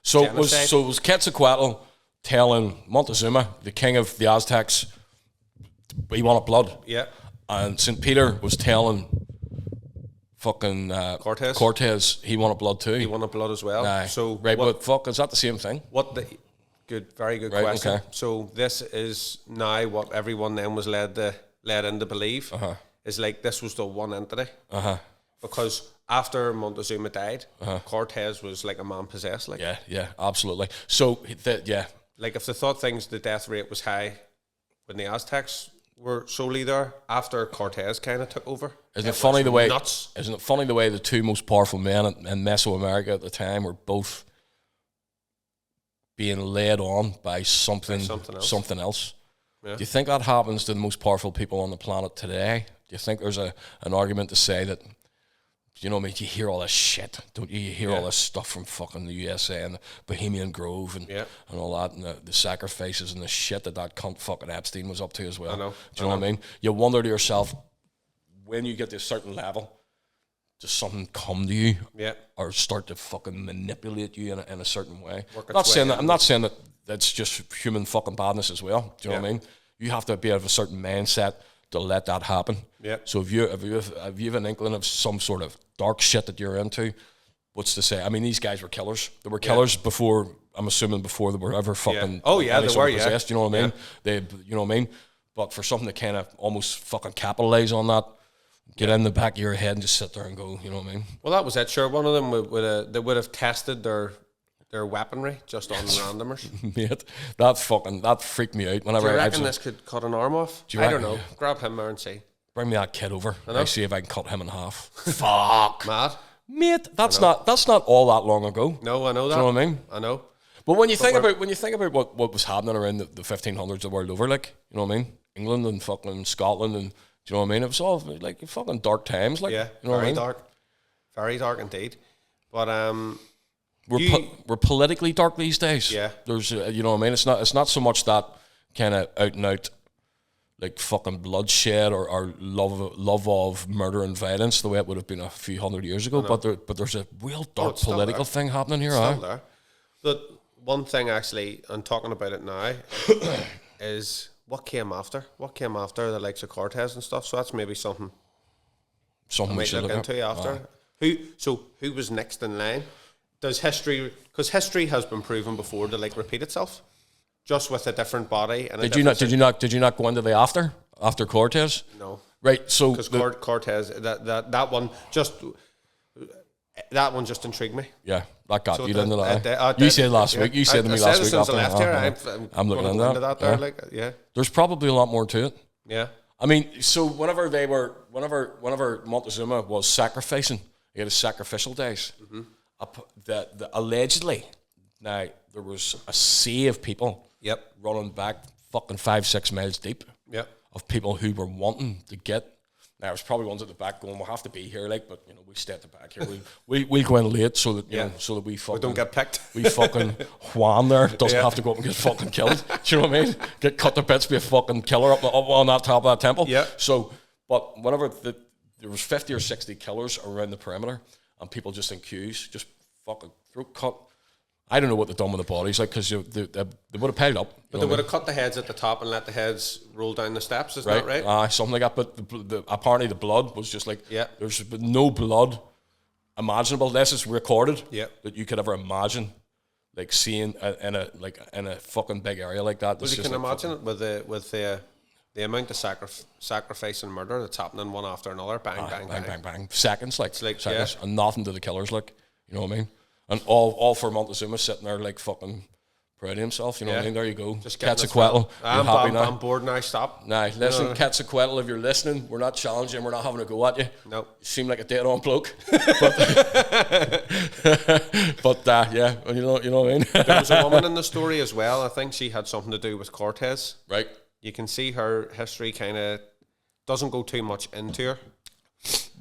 So genocide. it was Quetzalcoatl telling Montezuma, the king of the Aztecs, he wanted blood. Yeah. and St. Peter was telling fucking Cortez he wanted blood too. He wanted blood as well. Aye. So right, but fuck, is that the same thing? Very good right, question. Okay. So this is now what everyone then was led in to believe is like this was the one entity. Because after Montezuma died, Cortez was like a man possessed. Like yeah, absolutely. So like if they thought the death rate was high when the Aztecs were solely there, after Cortez kind of took over. Isn't it funny the way the two most powerful men in Mesoamerica at the time were both being led on by something else? Yeah. Do you think that happens to the most powerful people on the planet today? Do you think there's an argument to say that, you know what I mean, you hear all this shit, don't you? You hear all this stuff from fucking the USA and the Bohemian Grove and all that, and the sacrifices and the shit that cunt fucking Epstein was up to as well. I know. Do you know what I mean? You wonder to yourself, when you get to a certain level, does something come to you or start to fucking manipulate you in a certain way? I'm not saying that that's just human fucking badness as well. Do you know what I mean? You have to be of a certain mindset to let that happen. Yeah. So if you have an inkling of some sort of dark shit that you're into, what's to say? I mean, these guys were killers. They were killers before. I'm assuming before they were ever fucking. Oh yeah, they were. Possessed, you know what I mean? You know what I mean? But for something to kind of almost fucking capitalize on that, get in the back of your head and just sit there and go, you know what I mean? Well, that was it. Sure, one of them would have tested their weaponry just on randomers. Mate, that freaked me out. Whenever do you reckon this could cut an arm off? I don't know. Grab him there and see. Bring me that kid over. I see if I can cut him in half. Fuck. Mad. Mate, that's not all that long ago. No, I know that. Do you know what I mean? I know. But when you think about what was happening around the 1500s the world over, like, you know what I mean? England and fucking Scotland, and do you know what I mean? It was all like fucking dark times, like, yeah, you know very what I mean? Very dark indeed. But we're politically dark these days. Yeah, there's you know what I mean? It's not so much that kind of out and out like fucking bloodshed or love of murder and violence the way it would have been a few hundred years ago. But there's a real dark political thing happening here. Still there. But one thing actually, and talking about it now, is what came after. What came after the likes of Cortez and stuff. So that's maybe something we should look into after. Who was next in line? Does history, because history has been proven before to like repeat itself, just with a different body. And did you not go into the after Cortez? No. Right. So because Cortez, that one just intrigued me. Yeah, that got you into that. You said last week. You said to me last week. Since I left here, I'm looking into that. There, like, there's probably a lot more to it. Yeah. I mean, so whenever Montezuma was sacrificing, he had his sacrificial days. Mm-hmm. Allegedly, now there was a sea of people running back fucking 5-6 miles deep of people who were wanting to get. Now there's probably ones at the back going, we'll have to be here, like, but you know, we stay at the back here. We'll go in late so that so that we don't get picked. We fucking Juan there doesn't have to go up and get fucking killed. Do you know what I mean? Get cut to bits, be a fucking killer up on that top of that temple. Yeah. So, but whenever there was 50 or 60 killers around the perimeter, and people just in queues, just fucking throat cut. I don't know what they've done with the bodies, like, because they would have piled up. But they would have cut the heads at the top and let the heads roll down the steps, is that right? Something like that. But apparently the blood was just like, there's no blood imaginable. This is recorded that you could ever imagine, like, seeing in a fucking big area like that. Well, you can imagine it with the amount of sacrifice and murder that's happening one after another, bang. Seconds, seconds, and nothing to the killers, like, you know what I mean? And all for Montezuma sitting there like fucking proud of himself, you know what I mean? There you go. Just Quetzalcoatl. I'm bored now, stop. Nah, listen, Quetzalcoatl, if you're listening, we're not challenging, we're not having a go at you. No. You seem like a dead on bloke. But yeah, you know what I mean? There was a woman in the story as well. I think she had something to do with Cortez. Right. You can see her history kind of doesn't go too much into her.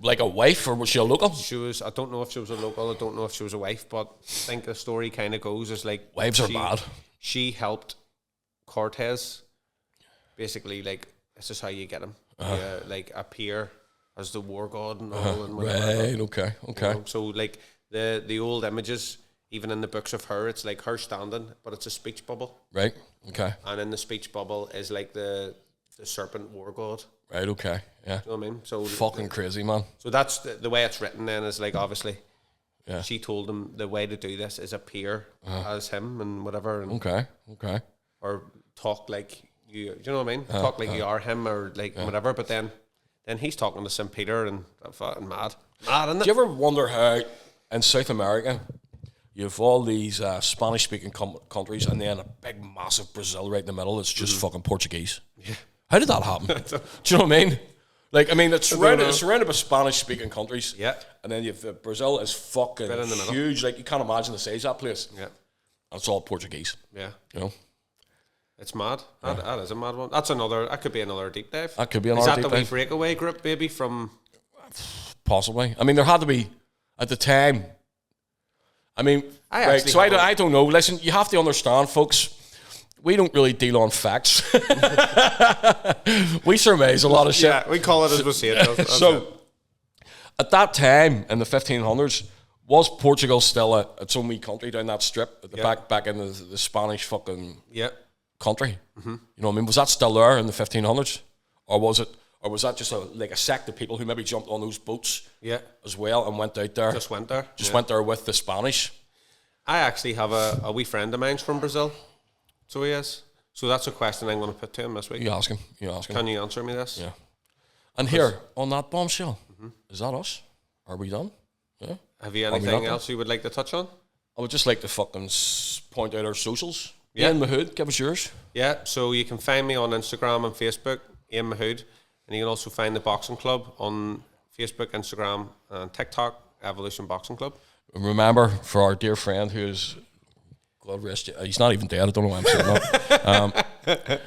Like a wife, or was she a local? She was. I don't know if she was a local. I don't know if she was a wife, but I think the story kind of goes as like wives are bad. She helped Cortez, basically, like, this is how you get him, like appear as the war god and all, and whatever. Right. Okay. You know? So like the old images, even in the books of her, it's like her standing, but it's a speech bubble. Right. Okay. And in the speech bubble is like the the serpent war god. Right, okay, yeah. You know what I mean? So Fucking crazy, man. So that's the way it's written then is like, obviously, Yeah. she told him the way to do this is appear as him and whatever. And, Okay. or talk like you, do you know what I mean? Talk like you are him or like whatever. But then he's talking to St. Peter and fucking mad, isn't it? Do you ever wonder how in South America you have all these Spanish-speaking countries and then a big, massive Brazil right in the middle that's just fucking Portuguese? Yeah. How did that happen? Do you know what I mean? Like, I mean, it's surrounded by Spanish-speaking countries. Yeah. And then you've Brazil is fucking Right in the middle. huge. Like, you can't imagine the size of that place. Yeah. And it's all Portuguese. Yeah. You know? It's mad. That is a mad one. That could be another deep dive. That could be another deep dive. Is that the wee breakaway group, maybe, from... Possibly. I mean, there had to be, at the time... I mean, I don't know. Listen, you have to understand, folks, we don't really deal on facts. We surmise a lot of shit. Yeah, we call it as we see it. So, at that time, in the 1500s, was Portugal still its own wee country down that strip at the back in the Spanish fucking country? Mm-hmm. You know what I mean? Was that still there in the 1500s? Or was that just like a sect of people who maybe jumped on those boats as well and went out there? Just went there. Went there with the Spanish. I actually have a wee friend of mine's from Brazil. So he is. So that's a question I'm going to put to him this week. You ask him. Can you answer me this? Yeah. And here, on that bombshell, is that us? Are we done? Yeah. Have you anything else you would like to touch on? I would just like to fucking point out our socials. Iain Mahood, give us yours. Yeah, so you can find me on Instagram and Facebook, Iain Mahood. And you can also find the Boxing Club on Facebook, Instagram, and TikTok, Evolution Boxing Club. And remember, for our dear friend who's, God rest you, he's not even dead, I don't know why I'm saying that.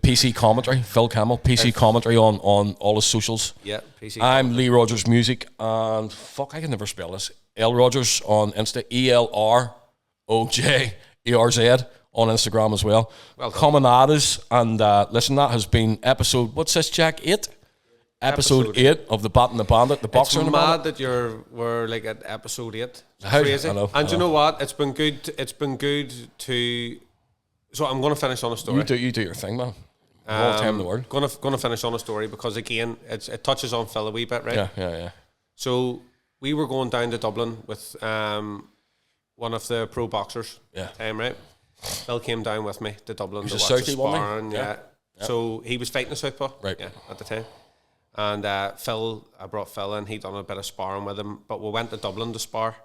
PC Commentary, Phil Campbell, PC Commentary on all his socials. Yeah, PC I'm Lee Rogers Music, and fuck, I can never spell this. L Rogers on Insta, ELROJERZ on Instagram as well. Common and listen, that has been episode, what's this, Jack? 8? Episode 8 of The Bat and the Bandit, the boxer. It's mad that we're like at episode 8. It's crazy. And you know what? It's been good to. So I'm going to finish on a story. You do your thing, man. All the time in the world. Going to finish on a story because again, it touches on Phil a wee bit, right? Yeah. So we were going down to Dublin with one of the pro boxers. Yeah. Right. Phil came down with me to Dublin to watch the sparring. Yeah. So he was fighting a southpaw. Right. Yeah. At the time. And I brought Phil in. He'd done a bit of sparring with him, but we went to Dublin to spar.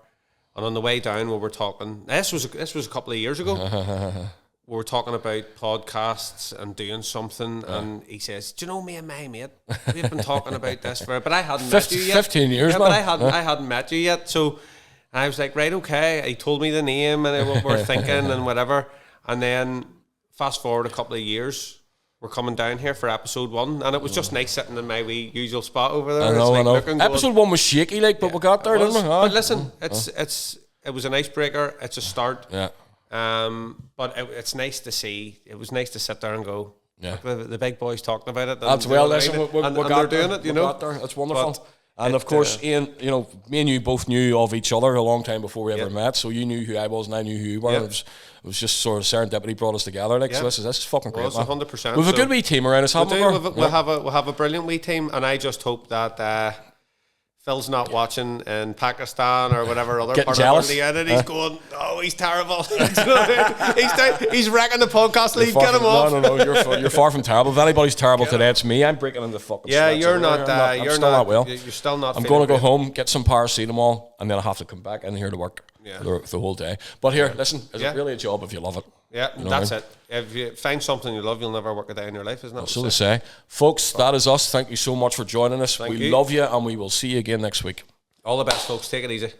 And on the way down, we were talking. This was a couple of years ago. We were talking about podcasts and doing something, and he says, "Do you know me and my mate? We've been talking about this but I hadn't met you yet. 15 years, man. But I hadn't met you yet." So I was like, "Right, okay." He told me the name and what we're thinking and whatever. And then fast forward a couple of years. We're coming down here for episode 1, and it was just nice sitting in my wee usual spot over there. I know. Episode 1 was shaky, but we got there, didn't we? But listen, it was an icebreaker. It's a start. Yeah. But it's nice to see. It was nice to sit there and go. Yeah. The big boys talking about it. That's well. Listen, we got doing it. You know, it's wonderful. And of course, Iain, me and you both knew of each other a long time before we ever met. So you knew who I was, and I knew who you were. Yep. It was just sort of serendipity brought us together. So this is fucking great. 100%. We've a good wee team around us, haven't we? We'll have a brilliant wee team, and I just hope that Phil's not watching in Pakistan or whatever other Getting part jealous. of the world, and he's going, "Oh, he's terrible." He's wrecking the podcast league. Get him off. No, you're far from terrible. If anybody's terrible today, it's me. I'm breaking into fucking. Yeah, sweats you're over not. there. You're still not well. You're still not. I'm going to go home, get some paracetamol, and then I have to come back in here to work the whole day. But here, listen, is it really a job if you love it? Yeah, that's it. If you find something you love, you'll never work a day in your life, isn't it? So to say. Folks, that is us. Thank you so much for joining us. We love you, and we will see you again next week. All the best, folks. Take it easy.